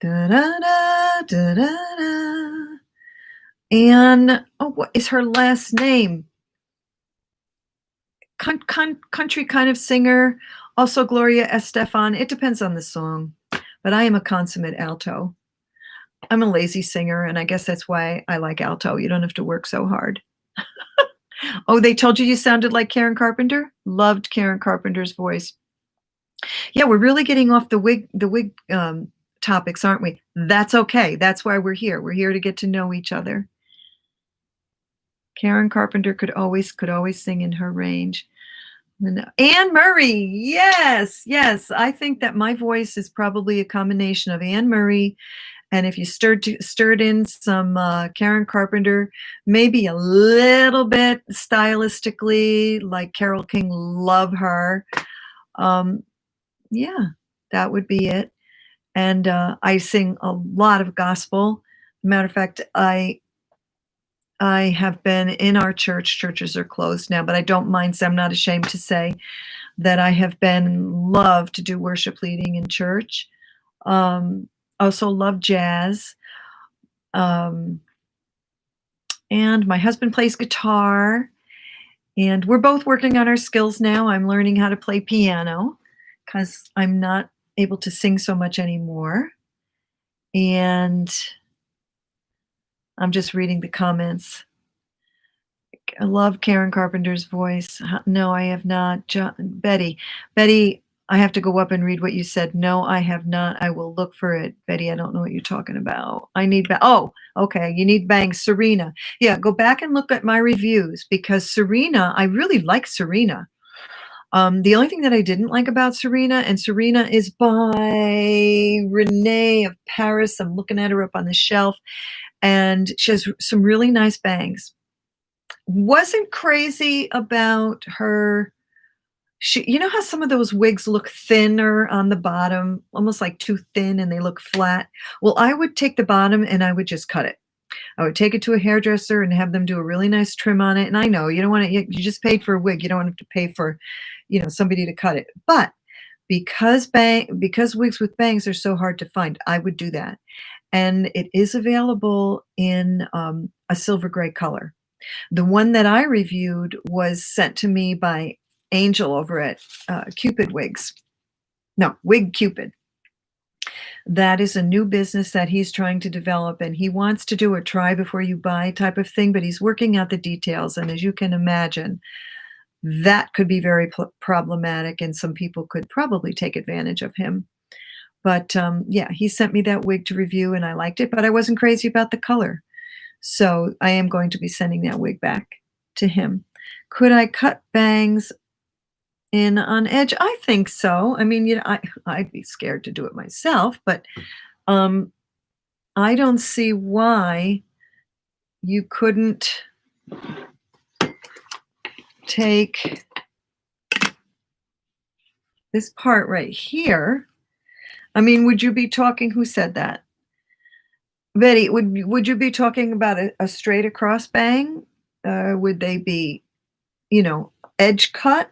da da da da da. Anne, oh, what is her last name? Country kind of singer. Also Gloria Estefan. It depends on the song, but I am a consummate alto. I'm a lazy singer, and I guess that's why I like alto. You don't have to work so hard. Oh, they told you sounded like Karen Carpenter? Loved Karen Carpenter's voice. Yeah, we're really getting off the wig topics, aren't we? That's okay. That's why we're here. We're here to get to know each other. Karen Carpenter could always sing in her range. Anne Murray, yes, yes. I think that my voice is probably a combination of Anne Murray, and if you stirred in some Karen Carpenter, maybe a little bit stylistically, like Carole King, love her. Yeah, that would be it. And I sing a lot of gospel. Matter of fact, I have been in our church. Churches are closed now, but I don't mind. So I'm not ashamed to say that I have been love to do worship leading in church. Also love jazz. And my husband plays guitar, and we're both working on our skills now. I'm learning how to play piano because I'm not able to sing so much anymore. And I'm just reading the comments. I love Karen Carpenter's voice. No, I have not. Betty, I have to go up and read what you said. No, I have not. I will look for it. Betty, I don't know what you're talking about. I need, oh, okay. You need bangs. Serena. Yeah, go back and look at my reviews because Serena, I really like Serena. The only thing that I didn't like about Serena, and Serena is by Renee of Paris. I'm looking at her up on the shelf, and she has some really nice bangs. Wasn't crazy about her. You know how some of those wigs look thinner on the bottom, almost like too thin and they look flat? Well, I would take the bottom and I would just cut it. I would take it to a hairdresser and have them do a really nice trim on it. And I know you don't want to, you just paid for a wig. You don't want to pay for, somebody to cut it. But because wigs with bangs are so hard to find, I would do that. And it is available in a silver gray color. The one that I reviewed was sent to me by Angel over at Cupid Wigs. No, Wig Cupid. That is a new business that he's trying to develop, and he wants to do a try before you buy type of thing, but he's working out the details. And as you can imagine, that could be very problematic, and some people could probably take advantage of him. But yeah, he sent me that wig to review, and I liked it, but I wasn't crazy about the color. So I am going to be sending that wig back to him. Could I cut bangs in on edge? I think so. I mean, I'd be scared to do it myself, but I don't see why you couldn't take this part right here. I mean, would you be talking, who said that? Betty, would you be talking about a straight across bang? Would they be, edge cut?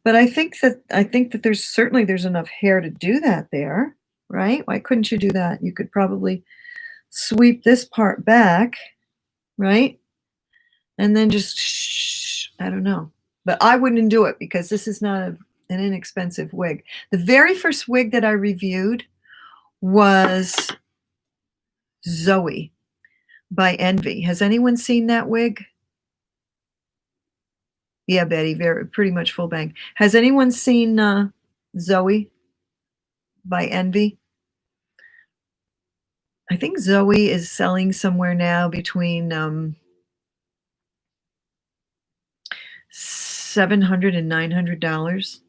But I think that there's enough hair to do that there, right? Why couldn't you do that? You could probably sweep this part back, right? And then just, I don't know. But I wouldn't do it because this is not an inexpensive wig. The very first wig that I reviewed was Zoe by Envy. Has anyone seen that wig? Yeah, Betty, pretty much full bang. Has anyone seen Zoe by Envy? I think Zoe is selling somewhere now between $700 and $900.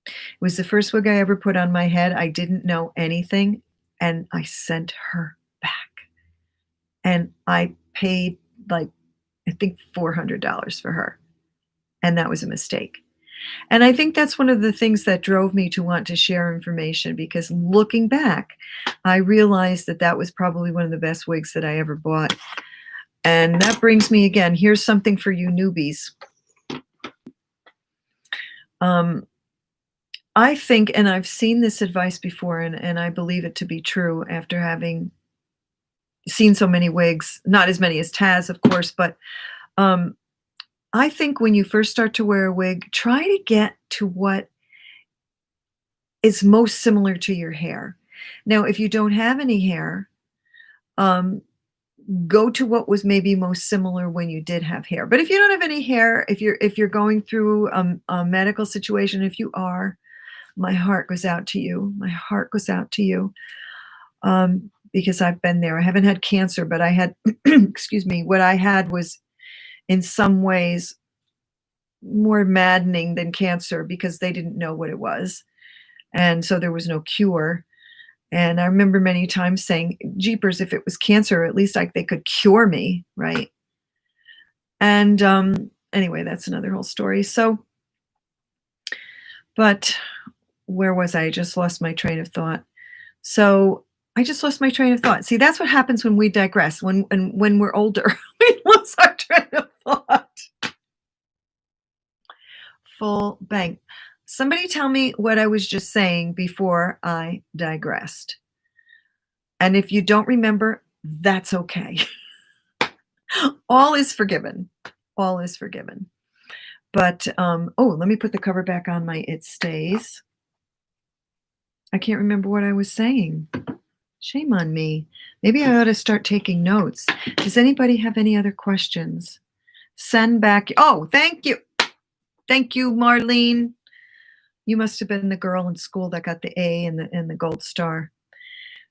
It was the first wig I ever put on my head. I didn't know anything, and I sent her back. And I paid I think $400 for her. And that was a mistake. And I think that's one of the things that drove me to want to share information, because looking back, I realized that was probably one of the best wigs that I ever bought. And that brings me again, here's something for you newbies. I think, and I've seen this advice before, and I believe it to be true after having seen so many wigs, not as many as Taz, of course, but I think when you first start to wear a wig, try to get to what is most similar to your hair. Now, if you don't have any hair, go to what was maybe most similar when you did have hair. But if you don't have any hair, if you're going through a medical situation, if you are, my heart goes out to you. My heart goes out to you. Because I've been there. I haven't had cancer, but I had, excuse me, what I had was in some ways more maddening than cancer because they didn't know what it was. And so there was no cure. And I remember many times saying, "Jeepers, if it was cancer, at least they could cure me, right?" And anyway, that's another whole story. So, but where was I? I just lost my train of thought. So I just lost my train of thought. See, that's what happens when we digress. When we're older, we lose our train of thought. Full bank. Somebody tell me what I was just saying before I digressed. And if you don't remember, that's okay. All is forgiven. All is forgiven. But, let me put the cover back on my It Stays. I can't remember what I was saying. Shame on me. Maybe I ought to start taking notes. Does anybody have any other questions? Send back. Oh, thank you. Thank you, Marlene. You must have been the girl in school that got the A and the gold star.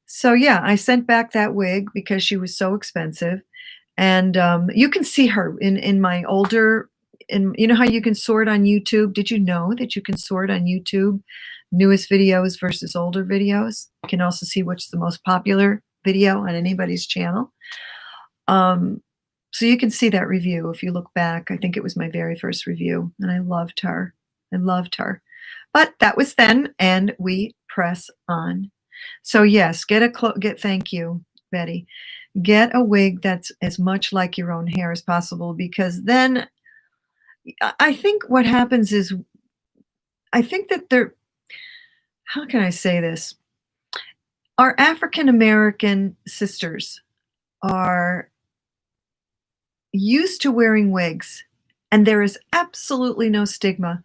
So yeah, I sent back that wig because she was so expensive. And you can see her in my older, you know how you can sort on YouTube? Did you know that you can sort on YouTube newest videos versus older videos? You can also see what's the most popular video on anybody's channel. So you can see that review if you look back. I think it was my very first review, and I loved her. I loved her. But that was then, and we press on. So yes, thank you, Betty. Get a wig that's as much like your own hair as possible, because then I think what happens is, I think that how can I say this? Our African American sisters are used to wearing wigs, and there is absolutely no stigma.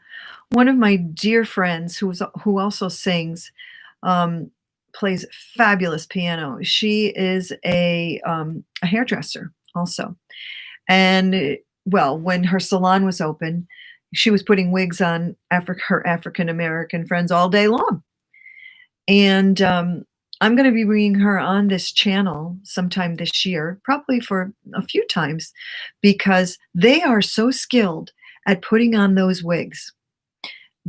One of my dear friends who also sings, plays fabulous piano. She is a hairdresser also. And well, when her salon was open, she was putting wigs on her African American friends all day long. And I'm going to be bringing her on this channel sometime this year, probably for a few times, because they are so skilled at putting on those wigs.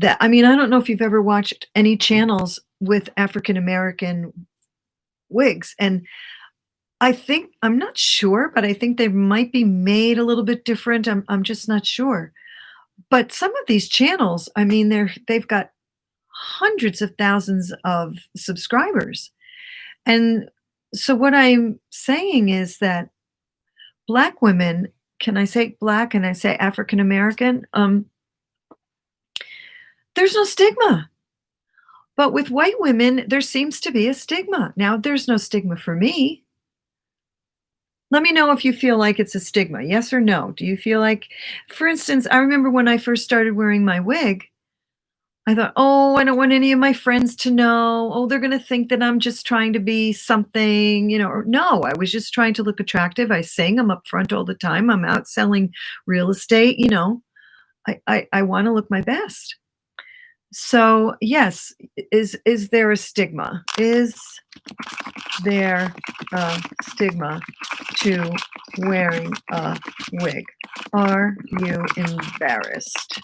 I don't know if you've ever watched any channels with African American wigs, and I'm not sure, but I think they might be made a little bit different. I'm just not sure. But some of these channels, they've got hundreds of thousands of subscribers. And so what I'm saying is that Black women, can I say Black and I say African American? There's no stigma. But with white women, there seems to be a stigma. Now, there's no stigma for me. Let me know if you feel like it's a stigma, yes or no. Do you feel like, for instance, I remember when I first started wearing my wig, I thought, oh, I don't want any of my friends to know. Oh, they're going to think that I'm just trying to be something, no, I was just trying to look attractive. I sing, I'm up front all the time. I'm out selling real estate, I want to look my best. So yes, is there a stigma? Is there a stigma to wearing a wig? Are you embarrassed?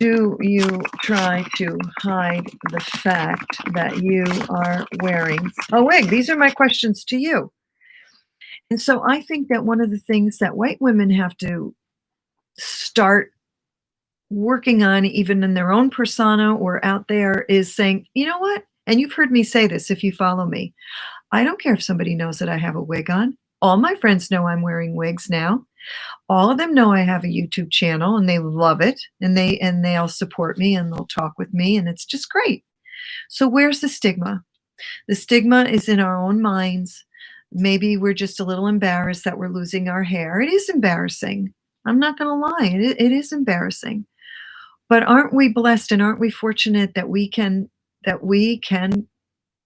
Do you try to hide the fact that you are wearing a wig? These are my questions to you. And so I think that one of the things that white women have to start working on, even in their own persona or out there, is saying, you know what? And you've heard me say this if you follow me. I don't care if somebody knows that I have a wig on. All my friends know I'm wearing wigs now. All of them know I have a YouTube channel, and they love it, and they'll support me, and they'll talk with me, and it's just great. So where's the stigma? The stigma is in our own minds. Maybe we're just a little embarrassed that we're losing our hair. It is embarrassing. I'm not going to lie. It is embarrassing. But aren't we blessed, and aren't we fortunate that we can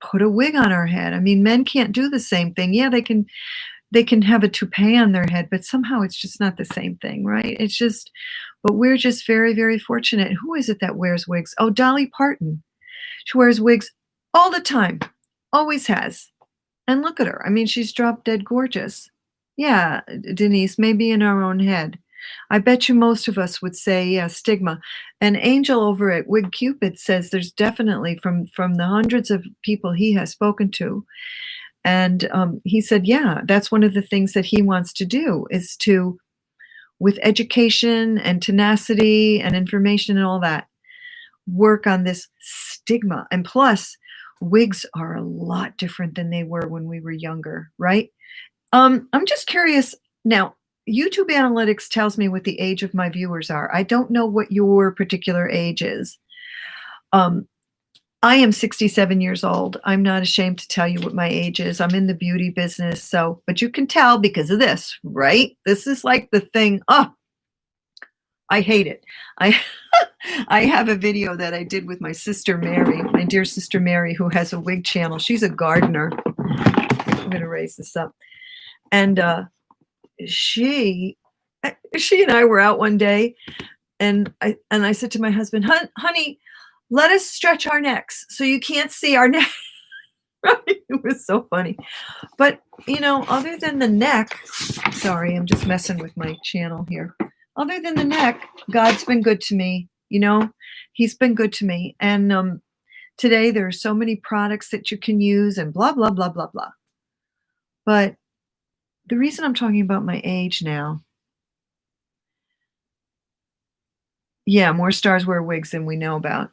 put a wig on our head? Men can't do the same thing. Yeah, they can have a toupee on their head, but somehow it's just not the same thing, right? But we're just very, very fortunate. Who is it that wears wigs? Oh, Dolly Parton. She wears wigs all the time, always has. And look at her. She's drop dead gorgeous. Yeah, Denise, maybe in our own head. I bet you most of us would say, yeah, stigma. And Angel over at Wig Cupid says there's definitely from the hundreds of people he has spoken to, and he said, yeah, that's one of the things that he wants to do is to, with education and tenacity and information and all that, work on this stigma. And plus, wigs are a lot different than they were when we were younger, right? I'm just curious now. YouTube analytics tells me what the age of my viewers are. I don't know what your particular age is. Um, I am 67 years old. I'm not ashamed to tell you what my age is. I'm in the beauty business, so but you can tell because of this, right? This is like the thing. Oh, I hate it. I I have a video that I did with my sister Mary, my dear sister Mary, who has a wig channel. She's a gardener. I'm going to raise this up. And she she and I were out one day, and I said to my husband, honey, let us stretch our necks so you can't see our neck. Right? It was so funny. But other than the neck, sorry, I'm just messing with my channel here. Other than the neck, God's been good to me. He's been good to me. And today there are so many products that you can use and blah blah blah blah blah. But the reason I'm talking about my age now, yeah, more stars wear wigs than we know about.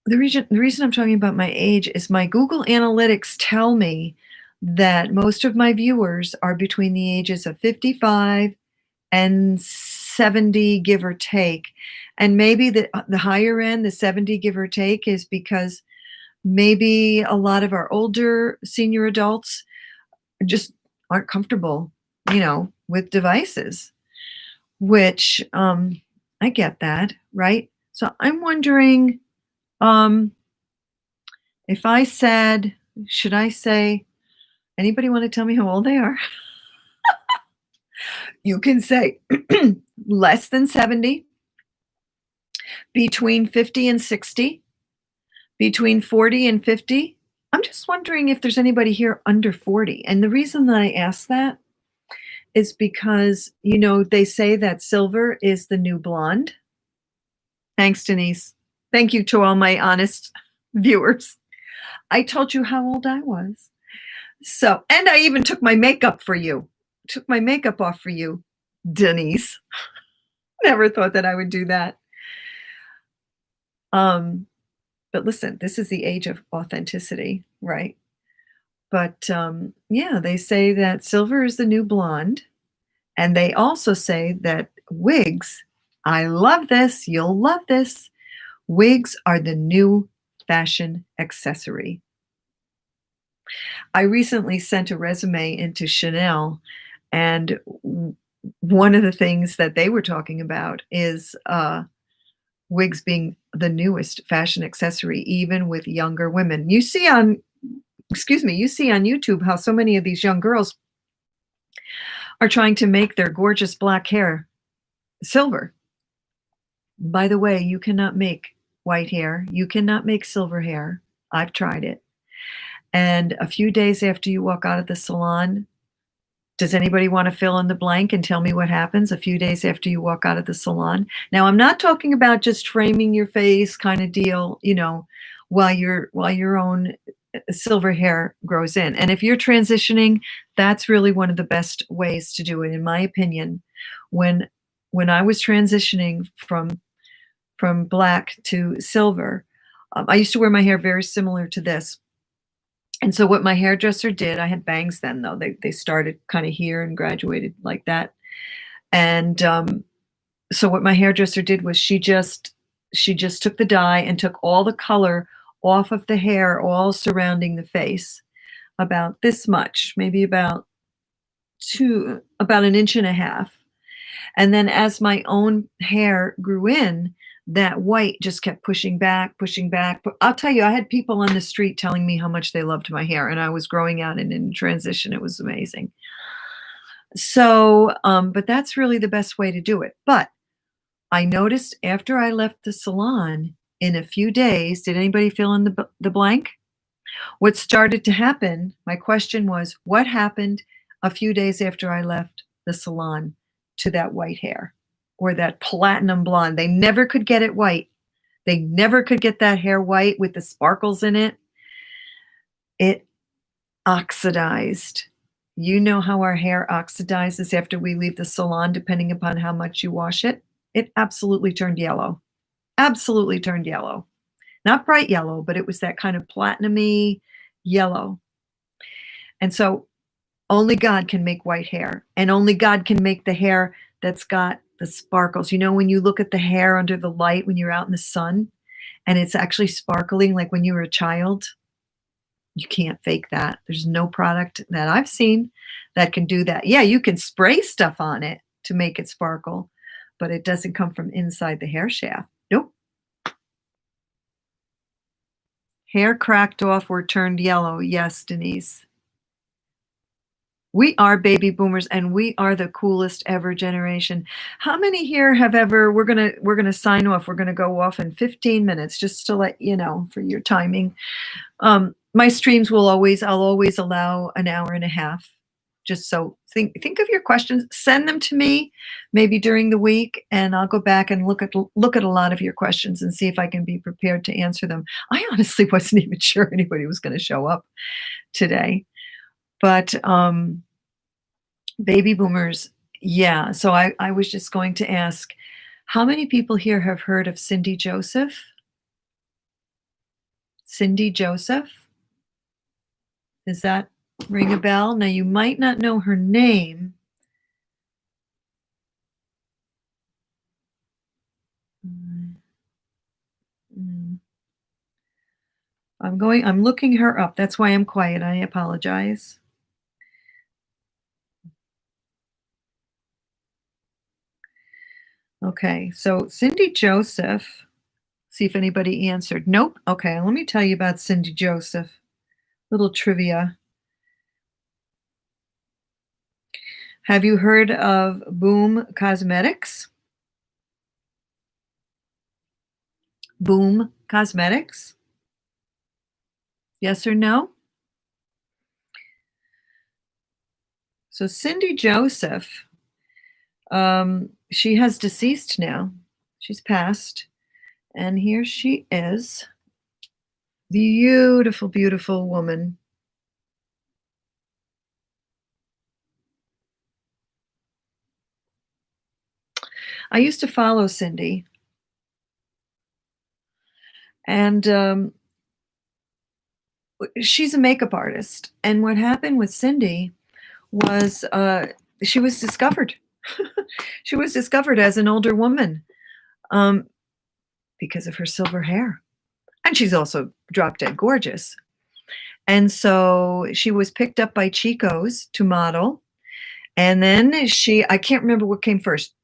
The reason I'm talking about my age is my Google Analytics tell me that most of my viewers are between the ages of 55 and 70, give or take. And maybe the higher end, the 70, give or take, is because maybe a lot of our older senior adults just aren't comfortable, with devices, which I get that, right? So I'm wondering, if I said, should I say, anybody want to tell me how old they are? You can say less than 70, between 50 and 60, between 40 and 50. I'm just wondering if there's anybody here under 40. And the reason that I ask that is because, they say that silver is the new blonde. Thanks, Denise. Thank you to all my honest viewers. I told you how old I was. So, and I even took my makeup for you. Took my makeup off for you, Denise. Never thought that I would do that. But listen, this is the age of authenticity, right? But yeah, they say that silver is the new blonde. And they also say that wigs, I love this, you'll love this, wigs are the new fashion accessory. I recently sent a resume into Chanel, and one of the things that they were talking about is wigs being the newest fashion accessory, even with younger women. You see on YouTube how so many of these young girls are trying to make their gorgeous black hair silver. By the way, you cannot make white hair. You cannot make silver hair. I've tried it. And a few days after you walk out of the salon, does anybody want to fill in the blank and tell me what happens a few days after you walk out of the salon? Now, I'm not talking about just framing your face kind of deal, while your own silver hair grows in. And if you're transitioning, that's really one of the best ways to do it, in my opinion. When I was transitioning from black to silver, I used to wear my hair very similar to this. And so what my hairdresser did, I had bangs then though. They started kind of here and graduated like that. And so what my hairdresser did was she just took the dye and took all the color off of the hair, all surrounding the face, about this much, maybe about an inch and a half. And then as my own hair grew in, that white just kept pushing back, pushing back. But I'll tell you, I had people on the street telling me how much they loved my hair, and I was growing out and in transition. It was amazing. So, but that's really the best way to do it. But I noticed after I left the salon, in a few days, did anybody fill in the blank? What started to happen, my question was, what happened a few days after I left the salon to that white hair or that platinum blonde. They never could get it white. They never could get that hair white with the sparkles in it. It oxidized. You know how our hair oxidizes after we leave the salon, depending upon how much you wash it? It absolutely turned yellow. Absolutely turned yellow. Not bright yellow, but it was that kind of platinum-y yellow. And so only God can make white hair, and only God can make the hair that's got the sparkles. You know, when you look at the hair under the light when you're out in the sun and it's actually sparkling like when you were a child, you can't fake that. There's no product that I've seen that can do that. Yeah, you can spray stuff on it to make it sparkle, but it doesn't come from inside the hair shaft. Nope. Hair cracked off or turned yellow. Yes, Denise. We are baby boomers and we are the coolest ever generation. How many here have ever, we're gonna sign off. We're gonna go off in 15 minutes just to let you know for your timing. My streams I'll always allow an hour and a half. Just so think of your questions, send them to me maybe during the week, and I'll go back and look at a lot of your questions and see if I can be prepared to answer them. I honestly wasn't even sure anybody was going to show up today. But baby boomers, yeah. So I was just going to ask, how many people here have heard of Cindy Joseph? Cindy Joseph? Does that ring a bell? Now, you might not know her name. I'm looking her up. That's why I'm quiet. I apologize. Okay, so Cindy Joseph, see if anybody answered. Nope. Okay, let me tell you about Cindy Joseph. Little trivia. Have you heard of Boom Cosmetics? Boom Cosmetics? Yes or no? So Cindy Joseph, she has deceased now. She's passed. And here she is. Beautiful, beautiful woman. I used to follow Cindy. And she's a makeup artist. And what happened with Cindy was she was discovered. She was discovered as an older woman because of her silver hair. And she's also drop dead gorgeous. And so she was picked up by Chico's to model. And then I can't remember what came first,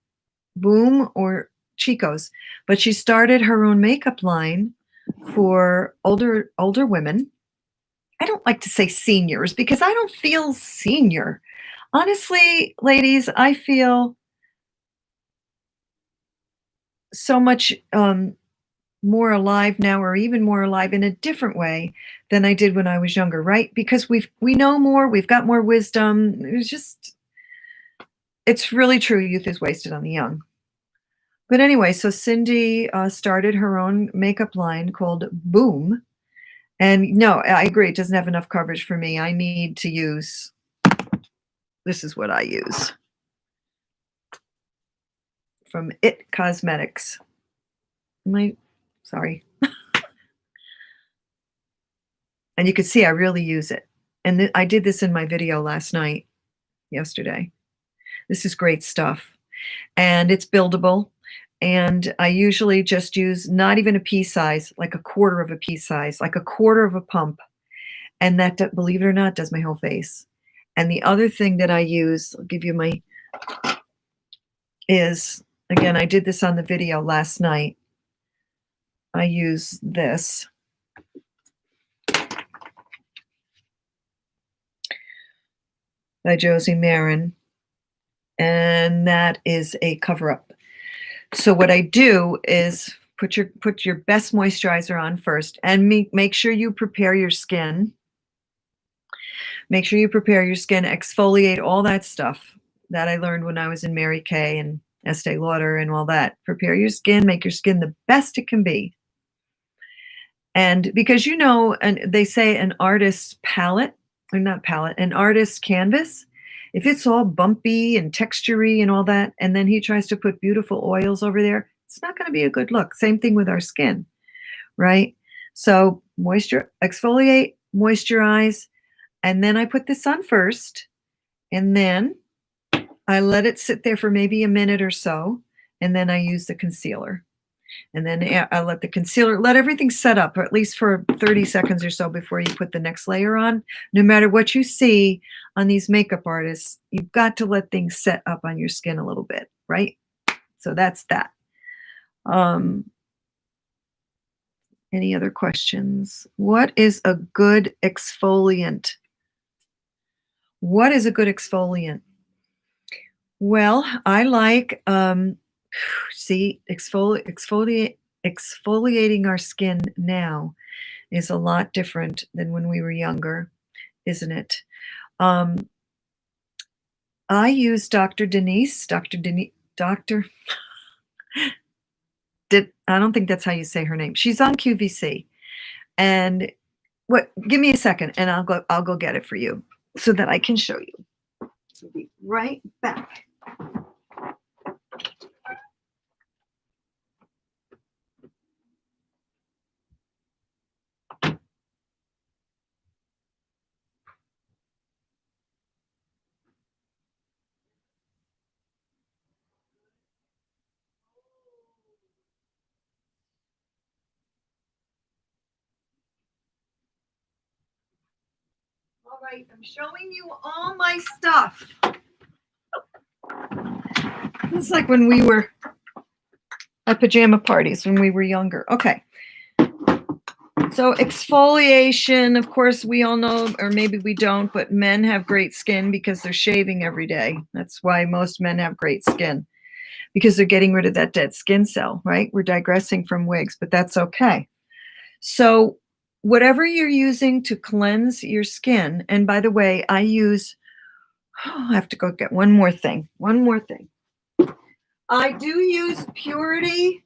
Boom or Chico's, but she started her own makeup line for older women. I don't like to say seniors because I don't feel senior. Honestly, ladies, I feel so much more alive now, or even more alive in a different way than I did when I was younger, right? Because we know more, we've got more wisdom. It's really true, youth is wasted on the young. But anyway, so Cindy started her own makeup line called Boom. And no, I agree, it doesn't have enough coverage for me. I need to use, this is what I use. From It Cosmetics. Sorry. And you can see I really use it. And I did this in my video yesterday. This is great stuff. And it's buildable. And I usually just use not even a pea size, like a quarter of a pea size, like a quarter of a pump. And that, believe it or not, does my whole face. And the other thing that I use, I'll give you is, again, I did this on the video last night. I use this. By Josie Marin. And that is a cover-up. So what I do is put your best moisturizer on first, and make sure you prepare your skin, Make sure you prepare your skin, exfoliate, all that stuff that I learned when I was in Mary Kay and Estee Lauder and all that. Prepare your skin, make your skin the best it can be. And because and they say an artist's palette, or not palette, an artist's canvas, if it's all bumpy and textury and all that, and then he tries to put beautiful oils over there, it's not going to be a good look. Same thing with our skin, right? So exfoliate, moisturize, and then I put this on first, and then I let it sit there for maybe a minute or so, and then I use the concealer. And then I let the concealer, let everything set up, or at least for 30 seconds or so before you put the next layer on. No matter what you see on these makeup artists, you've got to let things set up on your skin a little bit, right? So that's that. Any other questions? What is a good exfoliant? What is a good exfoliant? Well, I like, exfoliating our skin now is a lot different than when we were younger, isn't it? I use Dr. Denise, I don't think that's how you say her name. She's on QVC. And give me a second and I'll go get it for you so that I can show you. I'll be right back. All right, I'm showing you all my stuff. It's like when we were at pajama parties when we were younger. Okay. So exfoliation, of course, we all know, or maybe we don't, but men have great skin because they're shaving every day. That's why most men have great skin, because they're getting rid of that dead skin cell, right? We're digressing from wigs, but that's okay. So whatever you're using to cleanse your skin, and by the way, I have to go get one more thing. I do use Purity.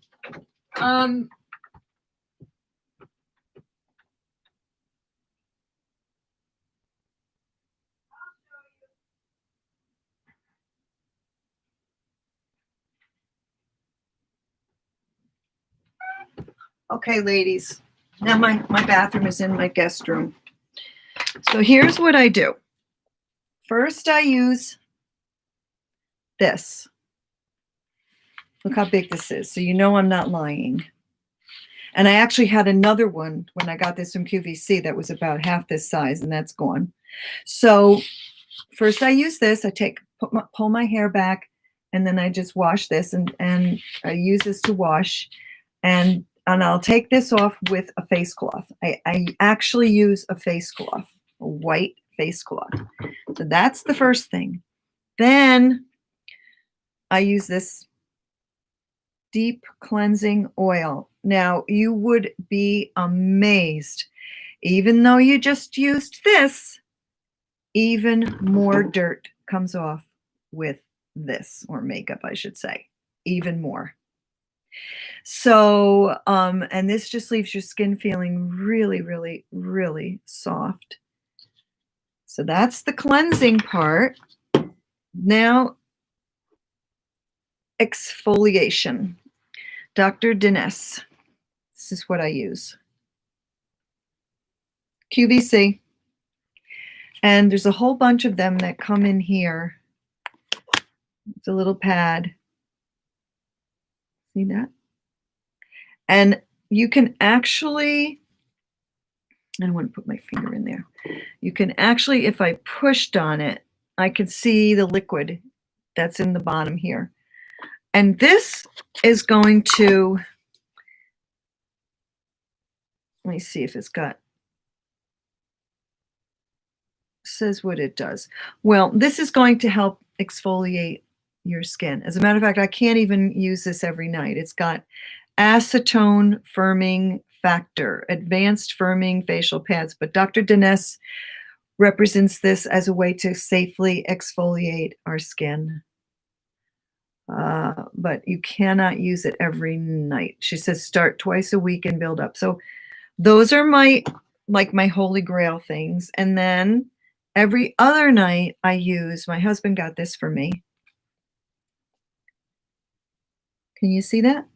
Okay, ladies. Now my bathroom is in my guest room. So here's what I do. First, I use this. Look how big this is. So you know I'm not lying. And I actually had another one when I got this from QVC that was about half this size, and that's gone. So first I use this. Pull my hair back, and then I just wash this, and I use this to wash. And I'll take this off with a face cloth. I actually use a face cloth, a white face cloth. So that's the first thing. Then I use this deep cleansing oil. Now, you would be amazed. Even though you just used this, even more dirt comes off with this, or makeup, I should say, even more. So, and this just leaves your skin feeling really, really, really soft. So that's the cleansing part. Now, exfoliation. Dr. Denise. This is what I use. QVC. And there's a whole bunch of them that come in here. It's a little pad. See that? And you can actually, I don't want to put my finger in there. You can actually, if I pushed on it, I could see the liquid that's in the bottom here. And this is going to, let me see if it's got, says what it does. Well, this is going to help exfoliate your skin. As a matter of fact, I can't even use this every night. It's got acetone firming factor, advanced firming facial pads. But Dr. Denise represents this as a way to safely exfoliate our skin. But you cannot use it every night. She says start twice a week and build up. So those are my holy grail things. And then every other night I use, my husband got this for me. Can you see that?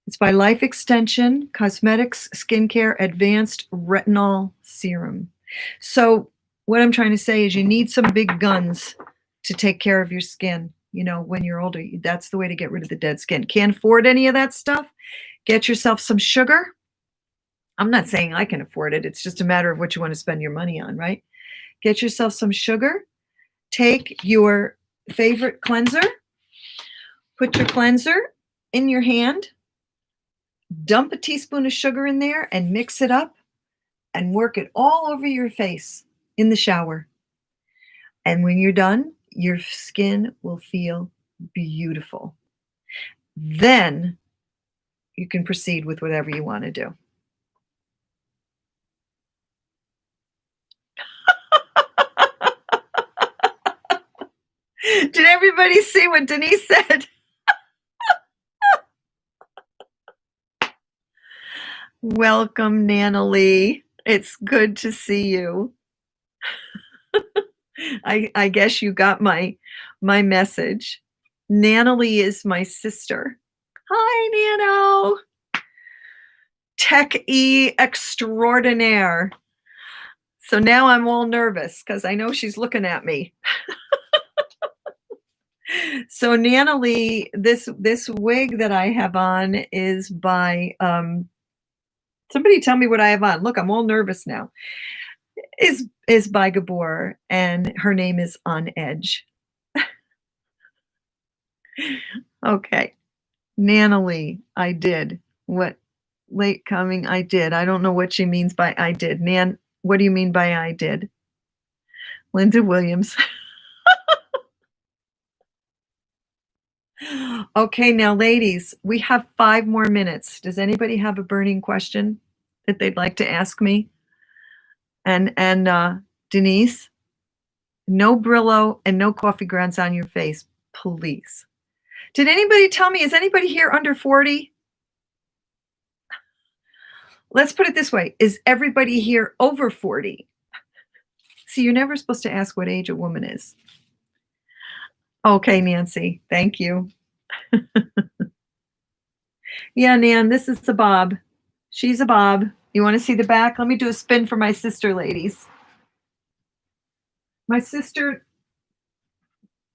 It's by Life Extension Cosmetics Skincare Advanced Retinol Serum. So what I'm trying to say is you need some big guns to take care of your skin. You know, when you're older, that's the way to get rid of the dead skin. Can't afford any of that stuff? Get yourself some sugar. I'm not saying I can afford it. It's just a matter of what you want to spend your money on, right? Get yourself some sugar. Take your favorite cleanser. Put your cleanser in your hand. Dump a teaspoon of sugar in there and mix it up and work it all over your face in the shower. And when you're done, your skin will feel beautiful. Then you can proceed with whatever you want to do. Did everybody see what Denise said? Welcome, Nana Lee. It's good to see you. I guess you got my message. Nana Lee is my sister. Hi, Nano. Tech-y extraordinaire. So now I'm all nervous because I know she's looking at me. So Nana Lee, this wig that I have on is by somebody tell me what I have on. Look, I'm all nervous now. Is by Gabor, and her name is On Edge. Okay. Nana Lee, I did. What late coming? I did. I don't know what she means by I did. Nan, what do you mean by I did? Linda Williams. Okay, now ladies, we have 5 more minutes. Does anybody have a burning question that they'd like to ask me? And Denise, no Brillo and no coffee grounds on your face, please. Did anybody tell me, is anybody here under 40? Let's put it this way. Is everybody here over 40? See, you're never supposed to ask what age a woman is. Okay, Nancy, thank you. Yeah, Nan, this is the bob. She's a bob. You want to see the back? Let me do a spin for my sister, ladies. My sister,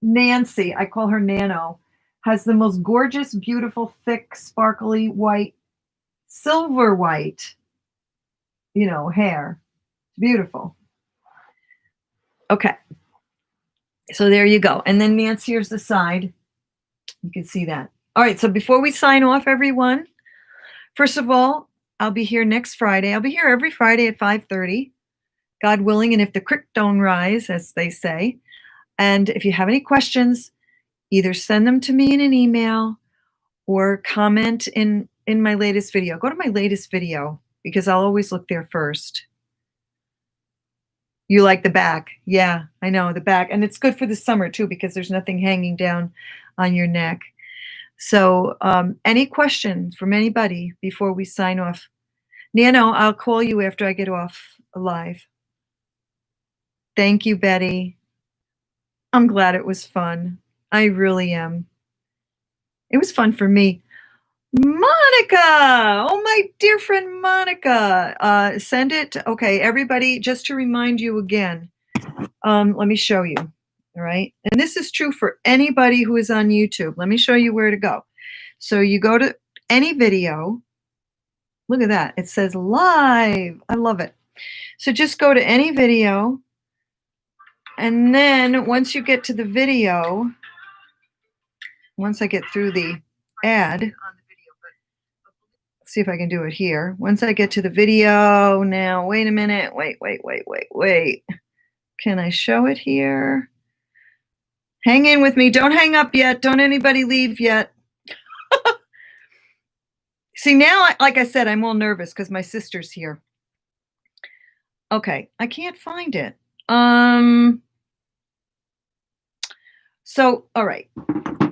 Nancy, I call her Nano, has the most gorgeous, beautiful, thick, sparkly white, silver white, hair. It's beautiful. Okay. So there you go. And then Nancy, here's the side. You can see that. All right. So before we sign off, everyone, first of all, I'll be here next Friday. I'll be here every Friday at 5:30, God willing, and if the creek don't rise, as they say. And if you have any questions, either send them to me in an email or comment in my latest video. Go to my latest video because I'll always look there first. You like the back? Yeah, I know, the back. And it's good for the summer too because there's nothing hanging down on your neck. So any questions from anybody before we sign off? Nano, I'll call you after I get off live. Thank you, Betty. I'm glad it was fun. I really am. It was fun for me. Monica! Oh, my dear friend Monica. Send it. Okay, everybody, just to remind you again, let me show you. All right. And this is true for anybody who is on YouTube. Let me show you where to go. So you go to any video. Look at that. It says live. I love it. So just go to any video. And then once you get to the video, once I get through the ad, see if I can do it here. Once I get to the video, now, wait a minute. Wait. Can I show it here? Hang in with me. Don't hang up yet. Don't anybody leave yet. See, now, like I said, I'm all nervous because my sister's here. Okay, I can't find it. So, all right.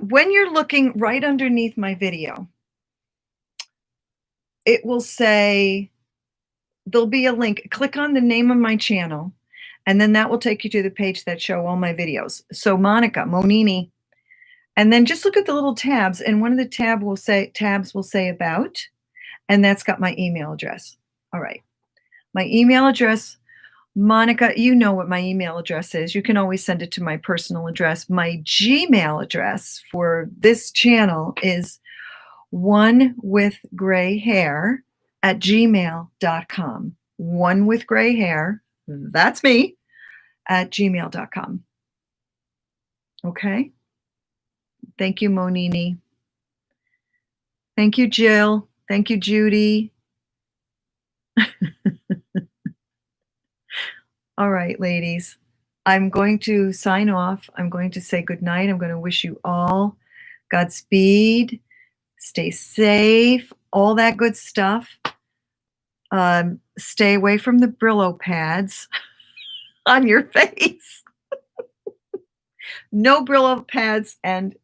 When you're looking right underneath my video, it will say, there'll be a link. Click on the name of my channel, and then that will take you to the page that show all my videos. So Monica, Monini, and then just look at the little tabs, and one of the tabs will say about, and that's got my email address. All right. My email address, Monica, you know what my email address is. You can always send it to my personal address. My Gmail address for this channel is onewithgrayhair@gmail.com. One with gray hair, that's me, @gmail.com. Okay? Thank you, Monini. Thank you, Jill. Thank you, Judy. All right, ladies. I'm going to sign off. I'm going to say goodnight. I'm going to wish you all Godspeed. Stay safe, all that good stuff. Stay away from the Brillo pads on your face. No Brillo pads and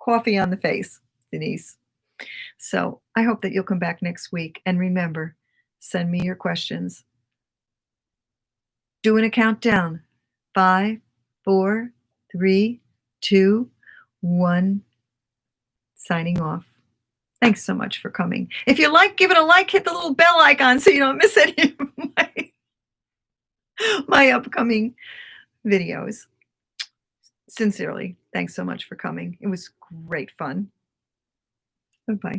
coffee on the face, Denise. So I hope that you'll come back next week. And remember, send me your questions. Doing a countdown. 5, 4, 3, 2, 1. Signing off. Thanks so much for coming. If you like, give it a like, hit the little bell icon so you don't miss any of my upcoming videos. Sincerely, thanks so much for coming. It was great fun. Bye-bye.